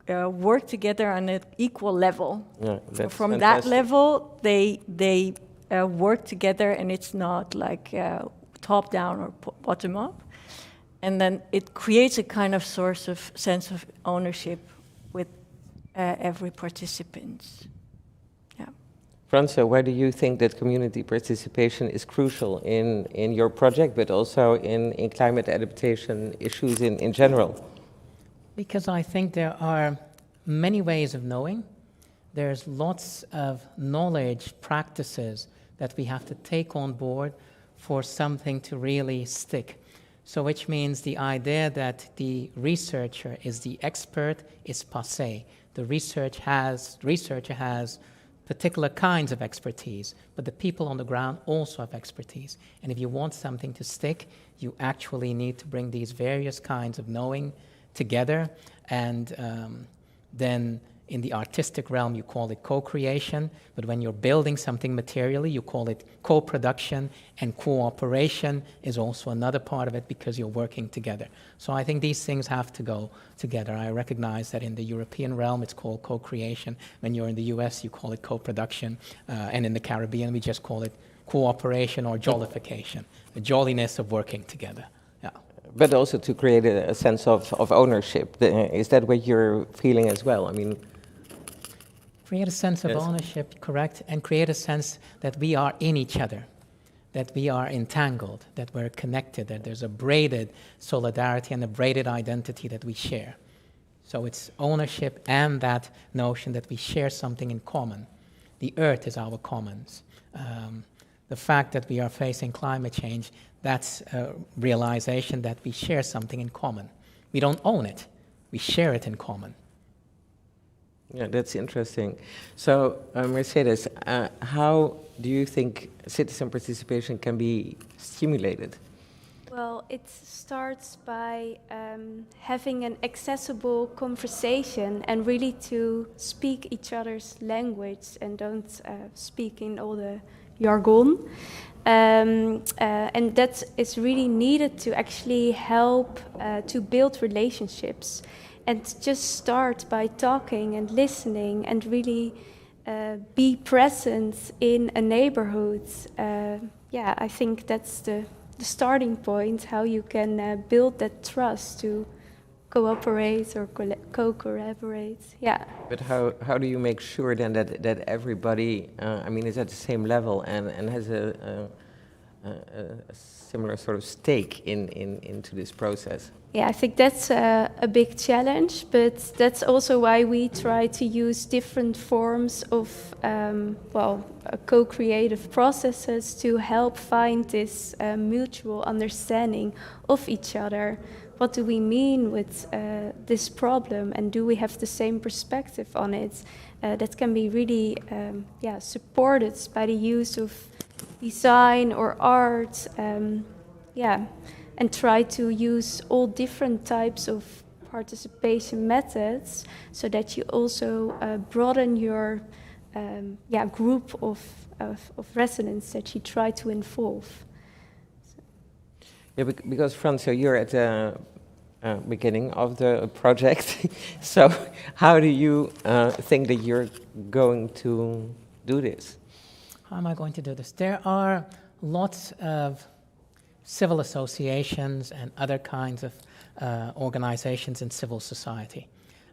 work together on an equal level. Yeah, so from fantastic. that level, they work together, and it's not like top down or bottom up. And then it creates a kind of sense of ownership with every participant. Yeah. França, why do you think that community participation is crucial in your project, but also in climate adaptation issues in general? Because I think there are many ways of knowing. There's lots of knowledge, practices that we have to take on board for something to really stick. So which means the idea that the researcher is the expert is passé. The researcher has particular kinds of expertise, but the people on the ground also have expertise. And if you want something to stick, you actually need to bring these various kinds of knowing together, and then in the artistic realm you call it co-creation, but when you're building something materially you call it co-production, and cooperation is also another part of it because you're working together. So I think these things have to go together. I recognize that in the European realm it's called co-creation. When you're in the US you call it co-production, and in the Caribbean we just call it cooperation or jollification, the jolliness of working together. Yeah. But also to create a sense of ownership. Is that what you're feeling as well? I mean, create a sense of ownership, correct, and create a sense that we are in each other, that we are entangled, that we're connected, that there's a braided solidarity and a braided identity that we share. So it's ownership and that notion that we share something in common. The earth is our commons. The fact that we are facing climate change, that's a realization that we share something in common. We don't own it, we share it in common. Yeah, that's interesting. So, Mercedes, how do you think citizen participation can be stimulated? Well, it starts by having an accessible conversation and really to speak each other's language and don't speak in all the jargon. And that is really needed to actually help to build relationships. And just start by talking and listening and really be present in a neighborhood. Yeah, I think that's the starting point, how you can build that trust to cooperate or co-collaborate. Yeah. But how do you make sure then that everybody, I mean, is at the same level and has a similar sort of stake into this process? Yeah, I think that's a big challenge, but that's also why we try to use different forms of, co-creative processes to help find this mutual understanding of each other. What do we mean with this problem, and do we have the same perspective on it? That can be really, supported by the use of design or art. and try to use all different types of participation methods so that you also broaden your group of residents that you try to involve. Yeah, because Fransjo, you're at the beginning of the project. So how do you think that you're going to do this? How am I going to do this? There are lots of civil associations and other kinds of organizations in civil society.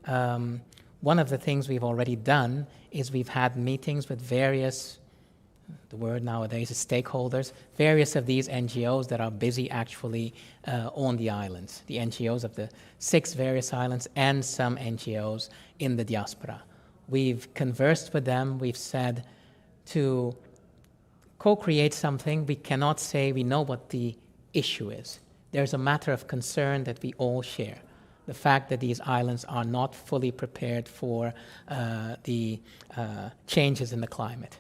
One of the things we've already done is we've had meetings with various, the word nowadays is stakeholders, various of these NGOs that are busy actually on the islands, the NGOs of the 6 various islands and some NGOs in the diaspora. We've conversed with them, we've said to co-create something, we cannot say we know what the issue is. There's a matter of concern that we all share. The fact that these islands are not fully prepared for the changes in the climate.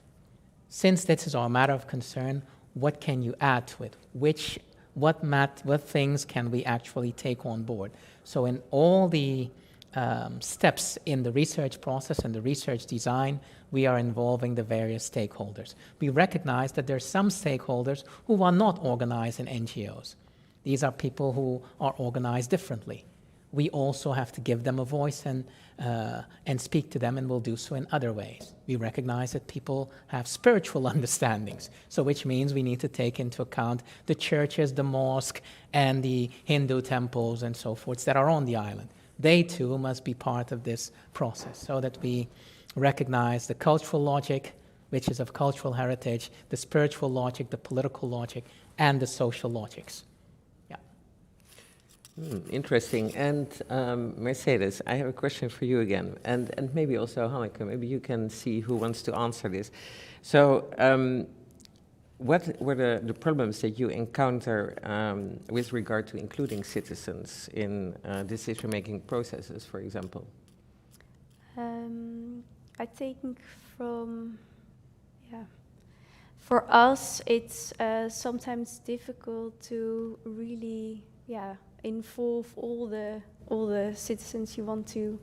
Since this is our matter of concern, what can you add to it? What things can we actually take on board? So in all the steps in the research process and the research design, we are involving the various stakeholders. We recognize that there are some stakeholders who are not organized in NGOs. These are people who are organized differently. We also have to give them a voice and speak to them, and we'll do so in other ways. We recognize that people have spiritual understandings, so which means we need to take into account the churches, the mosque, and the Hindu temples and so forth that are on the island. They too must be part of this process, so that we recognize the cultural logic, which is of cultural heritage, the spiritual logic, the political logic, and the social logics. Interesting. And Mercedes, I have a question for you again, and maybe also Hanneke, maybe you can see who wants to answer this. So what were the problems that you encounter with regard to including citizens in decision-making processes, for example? I think for us, it's sometimes difficult to really, involve all the citizens you want to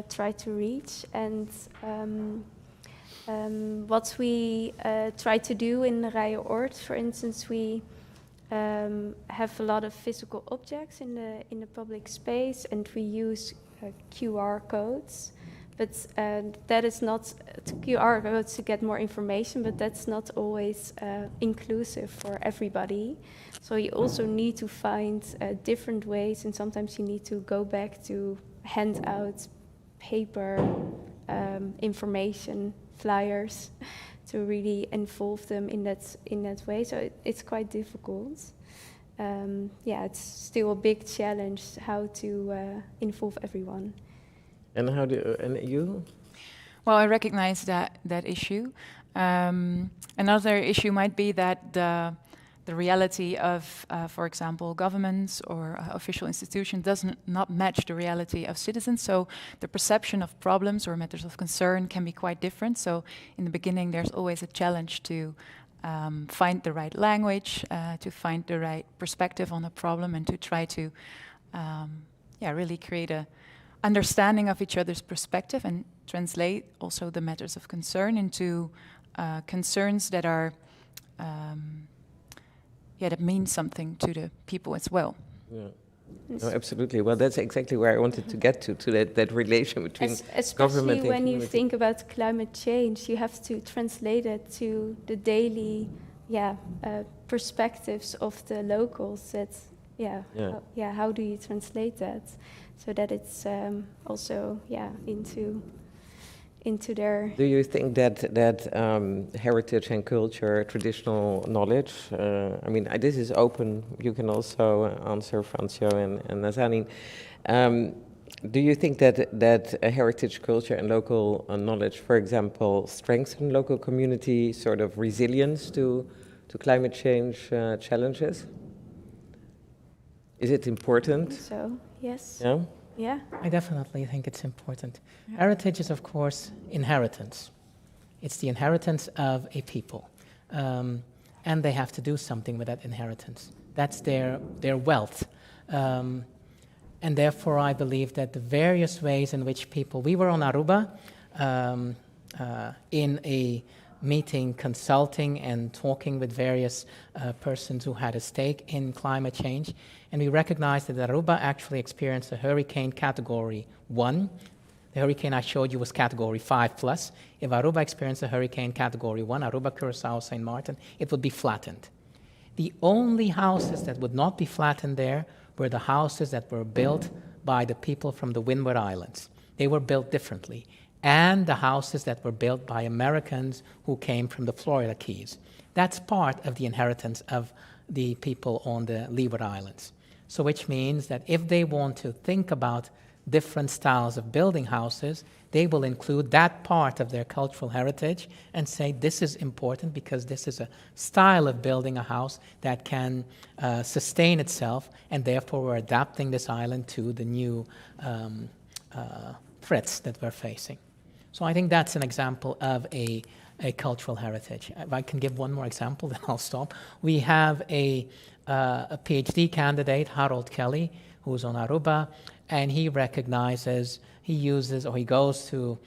try to reach. And what we try to do in Rijen Oord, for instance, we have a lot of physical objects in the public space, and we use QR codes. But that is not QR codes to get more information, but that's not always inclusive for everybody. So you also need to find different ways, and sometimes you need to go back to hand out paper information, flyers, to really involve them in that way. So it's quite difficult. It's still a big challenge how to involve everyone. And and you? Well, I recognize that issue. Another issue might be that the reality of, for example, governments or official institutions does not match the reality of citizens. So the perception of problems or matters of concern can be quite different. So in the beginning, there's always a challenge to find the right language, to find the right perspective on a problem, and to try to really create a understanding of each other's perspective and translate also the matters of concern into concerns that are that mean something to the people as well. Yeah. No, absolutely. Well, that's exactly where I wanted to get to that relation between government and especially when community. you think about climate change, you have to translate it to the daily perspectives of the locals. How do you translate that so that it's also into their... Do you think that heritage and culture, traditional knowledge, this is open, you can also answer Fransjo and Nazanin. Do you think that a heritage, culture and local knowledge, for example, strengthen local community sort of resilience to climate change challenges? Is it important? I think so, yes. Yeah? Yeah. I definitely think it's important. Heritage is, of course, inheritance. It's the inheritance of a people. And they have to do something with that inheritance. That's their wealth. And therefore, I believe that the various ways in which people... We were on Aruba in a meeting, consulting and talking with various persons who had a stake in climate change. And we recognized that Aruba actually experienced a hurricane category 1. The hurricane I showed you was category 5+. If Aruba experienced a hurricane category 1, Aruba, Curacao, St. Martin, it would be flattened. The only houses that would not be flattened there were the houses that were built by the people from the Windward Islands. They were built differently. And the houses that were built by Americans who came from the Florida Keys. That's part of the inheritance of the people on the Leeward Islands. So which means that if they want to think about different styles of building houses, they will include that part of their cultural heritage and say this is important because this is a style of building a house that can sustain itself, and therefore we're adapting this island to the new threats that we're facing. So I think that's an example of a cultural heritage. If I can give one more example, then I'll stop. We have a PhD candidate, Harold Kelly, who's on Aruba, and he recognizes, he uses, or he goes to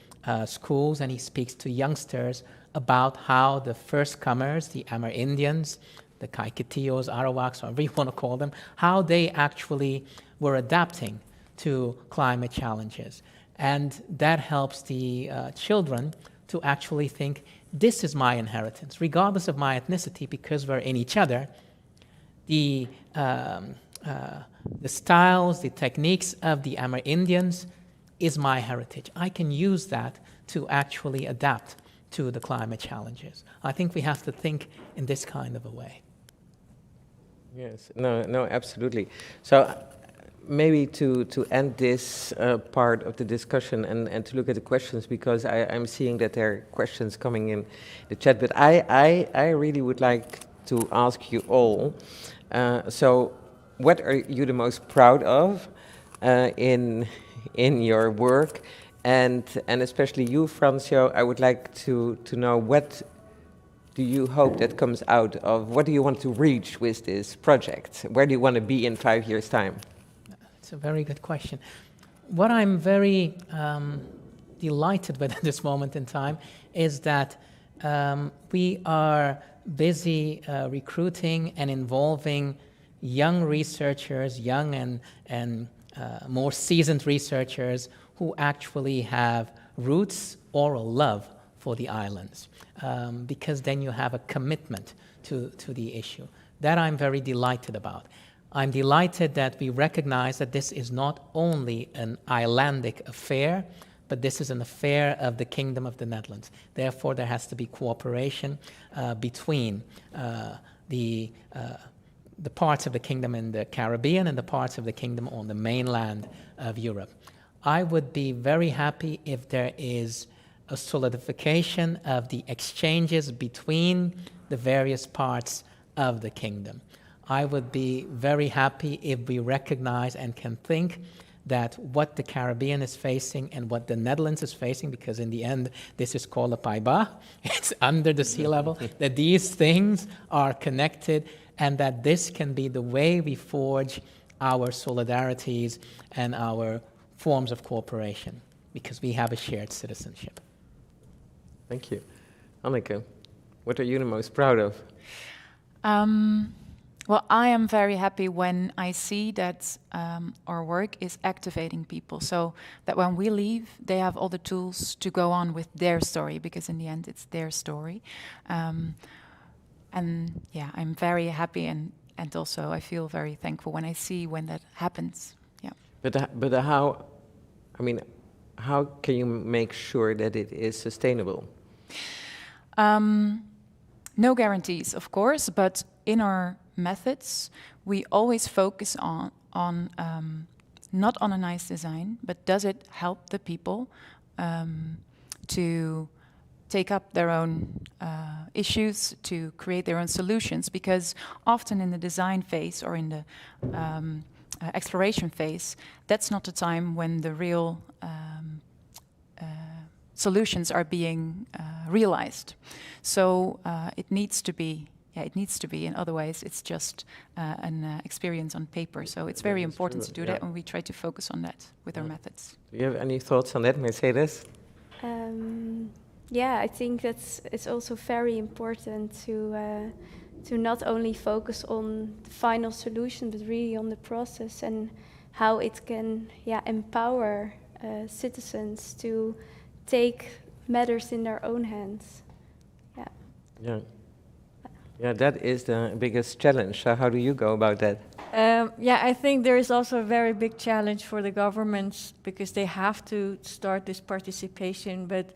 schools and he speaks to youngsters about how the first comers, the Amerindians, the Kaikitios, Arawaks, whatever you want to call them, how they actually were adapting to climate challenges. And that helps the children to actually think, this is my inheritance, regardless of my ethnicity, because we're in each other. The styles, the techniques of the Amerindians is my heritage. I can use that to actually adapt to the climate challenges. I think we have to think in this kind of a way. Yes, no, absolutely. So maybe to end this part of the discussion and to look at the questions, because I'm seeing that there are questions coming in the chat, but I really would like to ask you all, so what are you the most proud of in your work? And especially you, Francio, I would like to know, what do you hope that comes out of, what do you want to reach with this project? Where do you want to be in 5 years' time? It's a very good question. What I'm very delighted with at this moment in time is that we are busy recruiting and involving young researchers, young and more seasoned researchers who actually have roots or a love for the islands, because then you have a commitment to the issue. That I'm very delighted about. I'm delighted that we recognize that this is not only an islandic affair, but this is an affair of the Kingdom of the Netherlands. Therefore, there has to be cooperation between the parts of the kingdom in the Caribbean and the parts of the kingdom on the mainland of Europe. I would be very happy if there is a solidification of the exchanges between the various parts of the kingdom. I would be very happy if we recognize and can think that what the Caribbean is facing and what the Netherlands is facing, because in the end, this is called a paiba, it's under the sea level, that these things are connected and that this can be the way we forge our solidarities and our forms of cooperation, because we have a shared citizenship. Thank you. Anneke, what are you the most proud of? Well, I am very happy when I see that our work is activating people, so that when we leave, they have all the tools to go on with their story, because in the end, it's their story. And yeah, I'm very happy, and also I feel very thankful when I see when that happens. Yeah. But how? I mean, how can you make sure that it is sustainable? No guarantees, of course, but in our methods, we always focus on not on a nice design, but does it help the people to take up their own issues, to create their own solutions, because often in the design phase or in the exploration phase, that's not the time when the real solutions are being realized. So it needs to be yeah, it needs to be. In other ways, it's just an experience on paper. So it's very important to do that, and we try to focus on that with our methods. Do you have any thoughts on that, Mercedes? Yeah, I think it's also very important to not only focus on the final solution, but really on the process and how it can empower citizens to take matters in their own hands. Yeah, that is the biggest challenge. So how do you go about that? I think there is also a very big challenge for the governments because they have to start this participation. But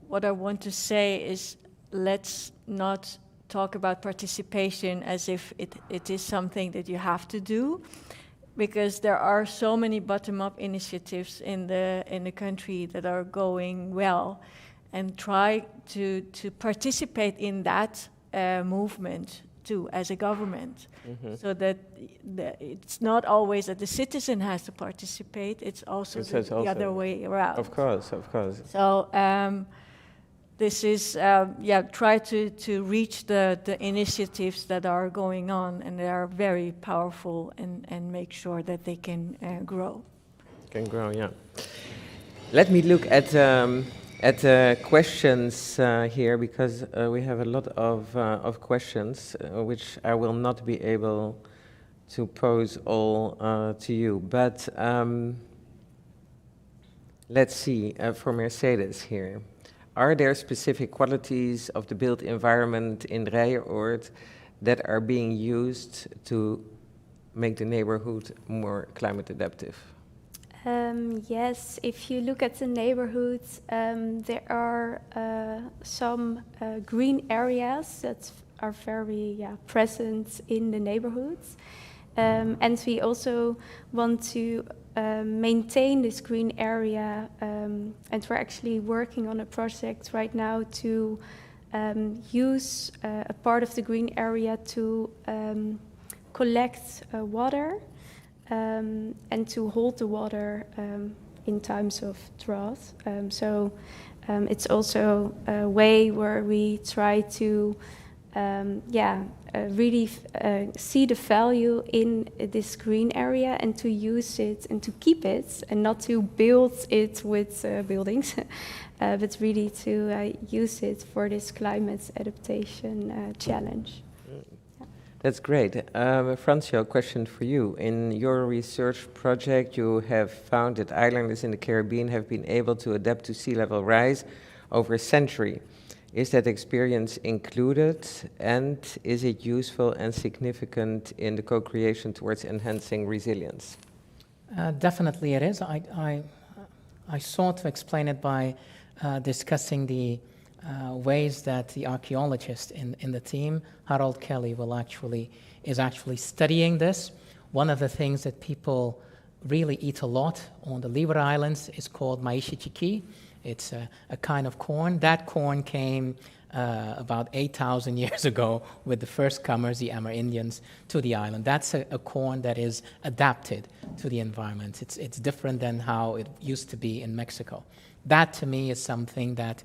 what I want to say is let's not talk about participation as if it is something that you have to do, because there are so many bottom-up initiatives in the country that are going well, and try to participate in that movement too as a government, so that it's not always that the citizen has to participate, it's also the other way around. Of course. So this is, try to reach the initiatives that are going on, and they are very powerful, and make sure that they can grow. Can grow, yeah. Let me look at the questions here, because we have a lot of questions, which I will not be able to pose all to you. But let's see, for Mercedes here. Are there specific qualities of the built environment in Rijeroord that are being used to make the neighborhood more climate adaptive? Yes, if you look at the neighborhoods, there are some green areas that are very present in the neighborhoods. And we also want to maintain this green area, and we're actually working on a project right now to use a part of the green area to collect water and to hold the water in times of drought. So it's also a way where we try to really see the value in this green area and to use it and to keep it and not to build it with buildings, but really to use it for this climate adaptation challenge. That's great. Francio, a question for you. In your research project, you have found that islanders in the Caribbean have been able to adapt to sea level rise over a century. Is that experience included, and is it useful and significant in the co-creation towards enhancing resilience? Definitely it is. I sought to explain it by discussing the ways that the archaeologist in the team, Harold Kelly, is actually studying this. One of the things that people really eat a lot on the Leeward Islands is called maishichiki. It's a kind of corn. That corn came about 8,000 years ago with the first comers, the Amerindians, to the island. That's a corn that is adapted to the environment. It's different than how it used to be in Mexico. That, to me, is something that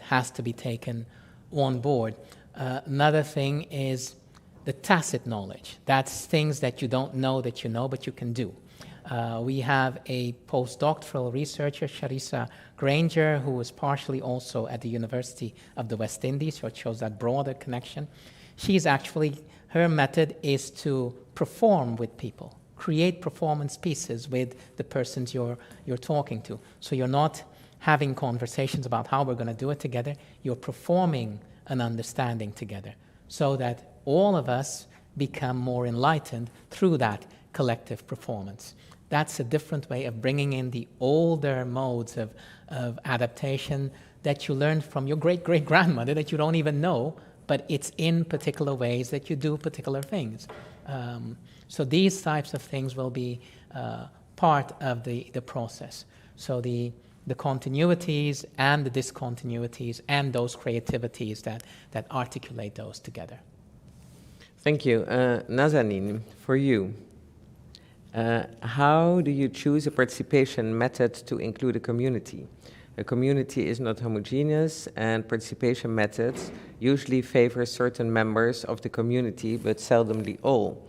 has to be taken on board. Another thing is the tacit knowledge. That's things that you don't know that you know, but you can do. We have a postdoctoral researcher, Charissa Granger, who is partially also at the University of the West Indies, so it shows that broader connection. Her method is to perform with people, create performance pieces with the persons you're talking to. So you're not having conversations about how we're going to do it together, you're performing an understanding together so that all of us become more enlightened through that collective performance. That's a different way of bringing in the older modes of adaptation that you learned from your great-great-grandmother that you don't even know, but it's in particular ways that you do particular things. So these types of things will be part of the process. So the continuities and the discontinuities and those creativities that articulate those together. Thank you. Nazanin, for you. How do you choose a participation method to include a community? A community is not homogeneous, and participation methods usually favor certain members of the community, but seldomly all.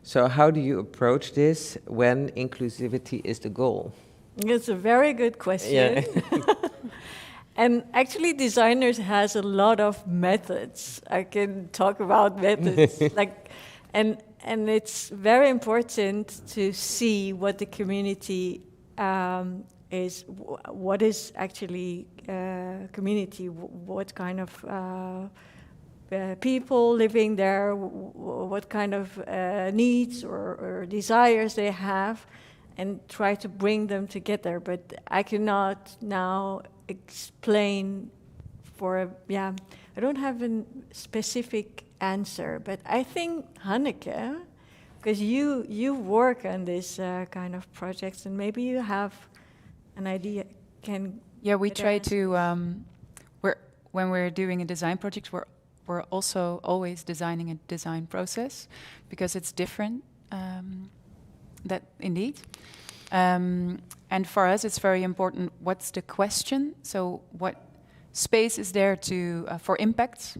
So how do you approach this when inclusivity is the goal? It's a very good question. Yeah. And actually, designers has a lot of methods. I can talk about methods, and it's very important to see what the community is. What is actually community? What kind of people living there? What kind of needs or desires they have, and try to bring them together. But I cannot now explain I don't have a specific answer, but I think Hanneke, because you work on this kind of projects, and maybe you have an idea. We try to when we're doing a design project, we're also always designing a design process, because it's different. That indeed. And for us, it's very important, what's the question? So what space is there for impact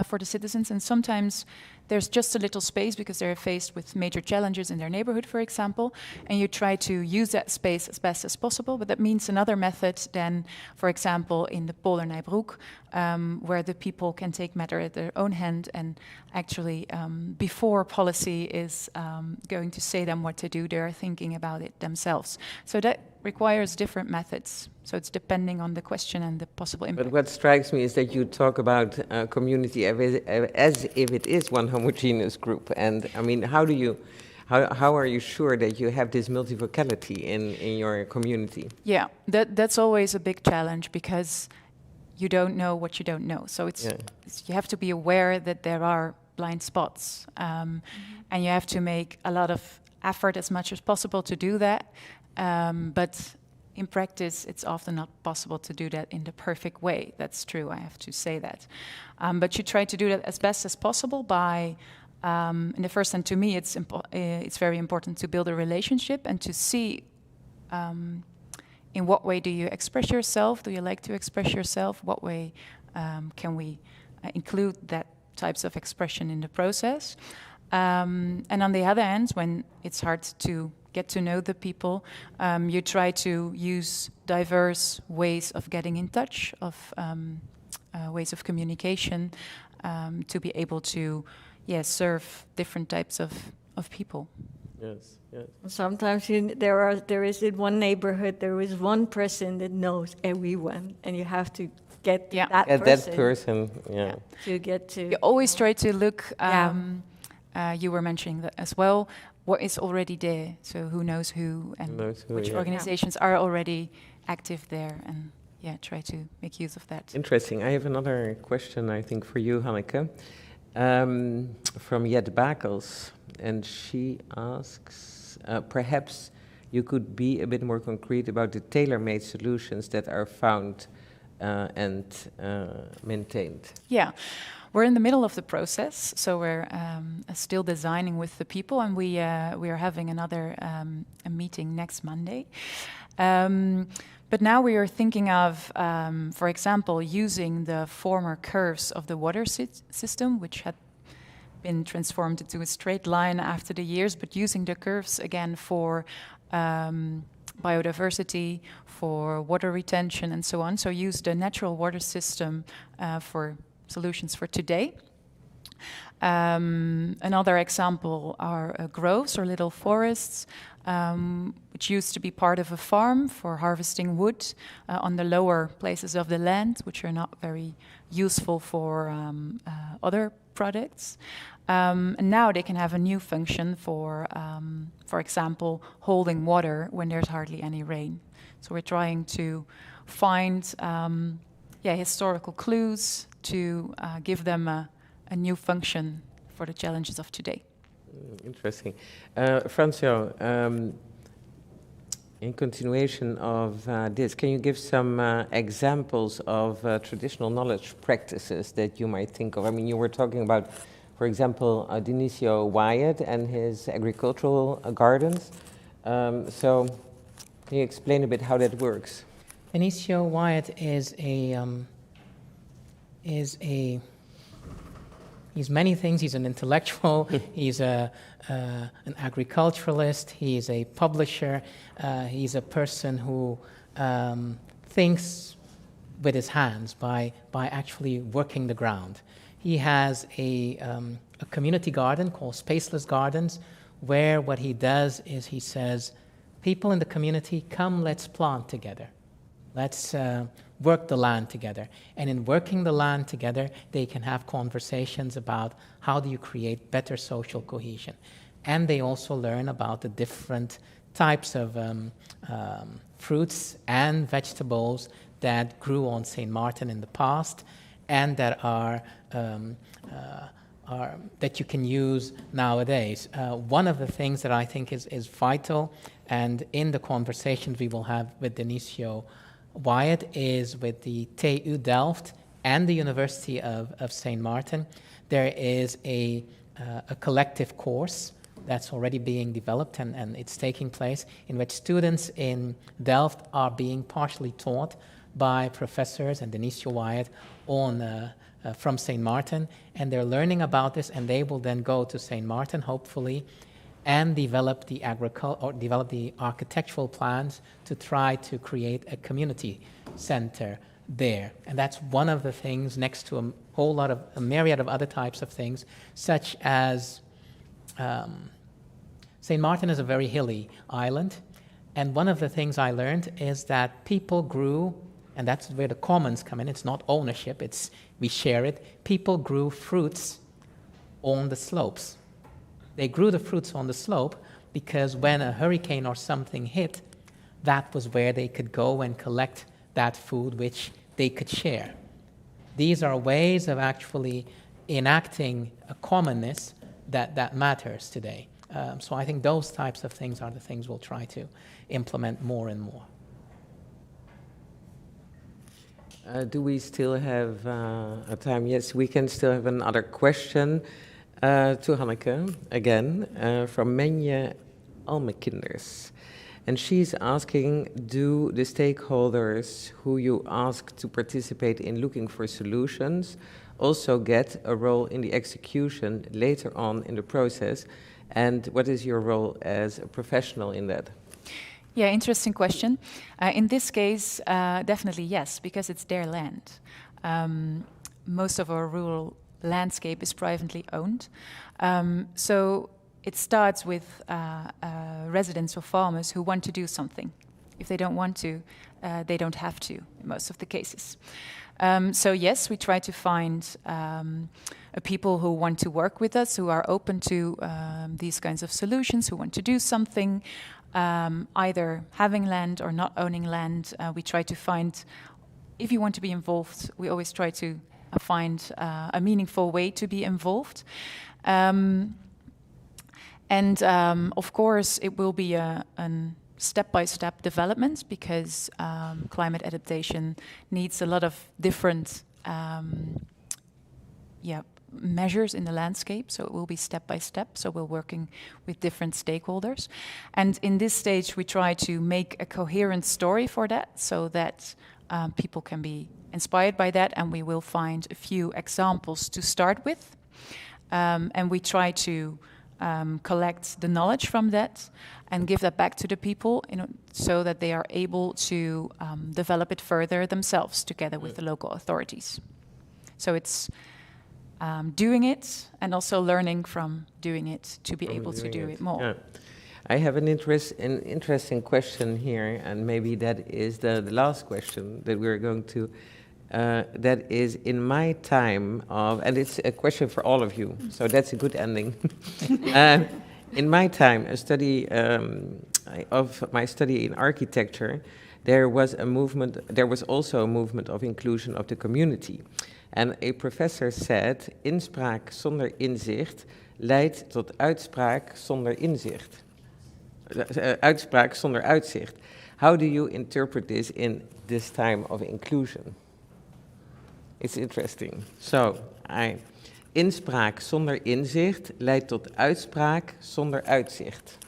for the citizens? And sometimes there's just a little space because they're faced with major challenges in their neighborhood, for example, and you try to use that space as best as possible. But that means another method than, for example, in the Polder-Nijbroek, where the people can take matter at their own hand and actually, before policy is going to say them what to do, they're thinking about it themselves. So that requires different methods. So it's depending on the question and the possible impact. But what strikes me is that you talk about community as if it is one homogeneous group. And I mean, how are you sure that you have this multivocality in your community? Yeah, that's always a big challenge, because you don't know what you don't know. So you have to be aware that there are blind spots, and you have to make a lot of effort as much as possible to do that. But in practice, it's often not possible to do that in the perfect way. That's true, I have to say that. But you try to do that as best as possible by, in the first hand, to me, it's very important to build a relationship and to see in what way do you express yourself? Do you like to express yourself? What way can we include that types of expression in the process? And on the other hand, when it's hard to get to know the people, you try to use diverse ways of getting in touch, of ways of communication, to be able to serve different types of people. Yes, yes. Sometimes there is in one neighborhood, there is one person that knows everyone, and you have to get that person. To get to. You always try to look. You were mentioning that as well. What is already there? So who knows who, and which organizations are already active there, and try to make use of that. Interesting. I have another question, I think, for you, Hanneke, from Jet Bakels, and she asks, perhaps you could be a bit more concrete about the tailor-made solutions that are found and maintained. Yeah. We're in the middle of the process, so we're still designing with the people, and we are having another a meeting next Monday. But now we are thinking of, for example, using the former curves of the water system, which had been transformed into a straight line after the years, but using the curves again for biodiversity, for water retention, and so on. So use the natural water system for solutions for today. Another example are groves or little forests, which used to be part of a farm for harvesting wood on the lower places of the land, which are not very useful for other products. And now they can have a new function for example, holding water when there's hardly any rain. So we're trying to find historical clues to give them a new function for the challenges of today. Interesting. Francio, in continuation of this, can you give some examples of traditional knowledge practices that you might think of? I mean, you were talking about, for example, Dionisio Wyatt and his agricultural gardens. So can you explain a bit how that works? Benicio Wyatt he's many things. He's an intellectual. He's an agriculturalist. He's a publisher. He's a person who thinks with his hands by actually working the ground. He has a community garden called Spaceless Gardens, where what he does is he says, people in the community, come, let's plant together. Let's work the land together. And in working the land together, they can have conversations about how do you create better social cohesion. And they also learn about the different types of fruits and vegetables that grew on St. Martin in the past and that are that you can use nowadays. One of the things that I think is vital, and in the conversations we will have with Benicio Wyatt, is with the TU Delft and the University of St. Martin. There is a collective course that's already being developed and it's taking place, in which students in Delft are being partially taught by professors and Benicio Wyatt from St. Martin, and they're learning about this, and they will then go to St. Martin, hopefully, and develop the architectural plans to try to create a community center there. And that's one of the things, next to a myriad of other types of things, such as St. Martin is a very hilly island, and one of the things I learned is that people grew, and that's where the commons come in. It's not ownership, we share it. People grew fruits on the slopes. They grew the fruits on the slope because when a hurricane or something hit, that was where they could go and collect that food which they could share. These are ways of actually enacting a commonness that matters today. So I think those types of things are the things we'll try to implement more and more. Do we still have a time? Yes, we can still have another question to Hanneke, again, from Menje Almekinders. And she's asking, do the stakeholders who you ask to participate in looking for solutions also get a role in the execution later on in the process? And what is your role as a professional in that? Yeah, interesting question. In this case, definitely yes, because it's their land. Most of our rural landscape is privately owned. So it starts with residents or farmers who want to do something. If they don't want to, they don't have to, in most of the cases. So yes, we try to find people who want to work with us, who are open to these kinds of solutions, who want to do something, either having land or not owning land. We try to find, if you want to be involved, we always try to find a meaningful way to be involved. Of course, it will be a step-by-step development because climate adaptation needs a lot of different measures in the landscape, so it will be step by step. So we're working with different stakeholders. And in this stage, we try to make a coherent story for that so that people can be inspired by that, and we will find a few examples to start with. And we try to collect the knowledge from that and give that back to the people so that they are able to develop it further themselves together with the local authorities. So it's doing it and also learning from doing it to be able to do it more. Yeah. I have an interesting question here, and maybe that is the last question that we're going to, that is, in my time of, and it's a question for all of you, so that's a good ending. In my time, a study of my study in architecture, there was also a movement of inclusion of the community. And a professor said, inspraak zonder inzicht leidt tot uitspraak zonder inzicht. Uitspraak zonder uitzicht. How do you interpret this in this time of inclusion? It's interesting. So, inspraak zonder inzicht leidt tot uitspraak zonder uitzicht.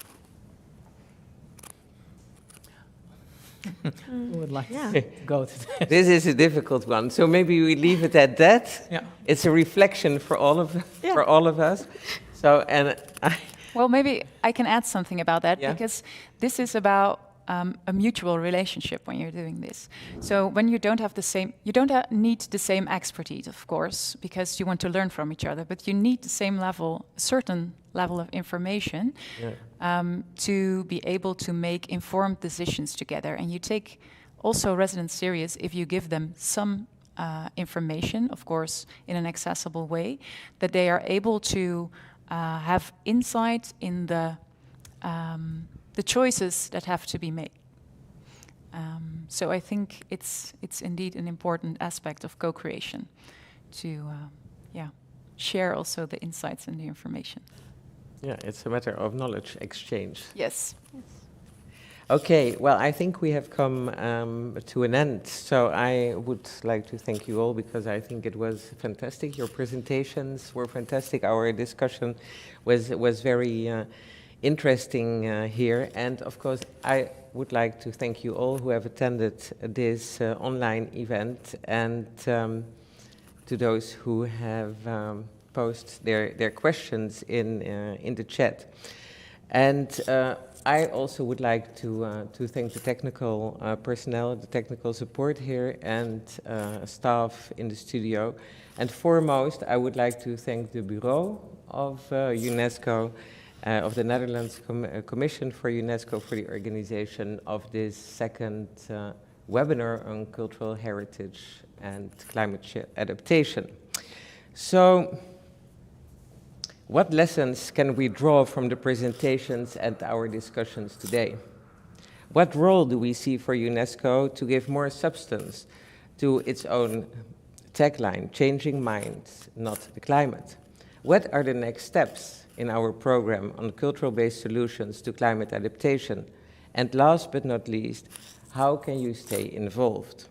Who would like Yeah. to go to this? This is a difficult one, so maybe we leave it at that. Yeah. It's a reflection for all of Yeah. for all of us. So, and Well, maybe I can add something about that, Yeah. because this is about a mutual relationship when you're doing this. So when you don't have the same, you don't need the same expertise, of course, because you want to learn from each other, but you need the same level, certain level of information to be able to make informed decisions together. And you take also residents serious if you give them some information, of course, in an accessible way, that they are able to have insight in the choices that have to be made. So I think it's indeed an important aspect of co-creation to share also the insights and the information. yeah, it's a matter of knowledge exchange. Yes. Okay, well, I think we have come to an end. So I would like to thank you all, because I think it was fantastic. Your presentations were fantastic. Our discussion was very interesting here. And of course, I would like to thank you all who have attended this online event, and to those who have posted their questions in the chat. And I also would like to thank the technical personnel, the technical support here, and staff in the studio. And foremost, I would like to thank the Bureau of UNESCO, of the Netherlands Commission for UNESCO, for the organization of this second webinar on cultural heritage and climate adaptation. So, what lessons can we draw from the presentations and our discussions today? What role do we see for UNESCO to give more substance to its own tagline, changing minds, not the climate? What are the next steps in our program on cultural-based solutions to climate adaptation? And last but not least, how can you stay involved?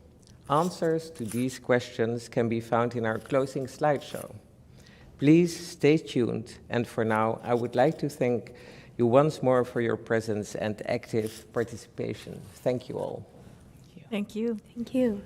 Answers to these questions can be found in our closing slideshow. Please stay tuned, and for now, I would like to thank you once more for your presence and active participation. Thank you all. Thank you. Thank you.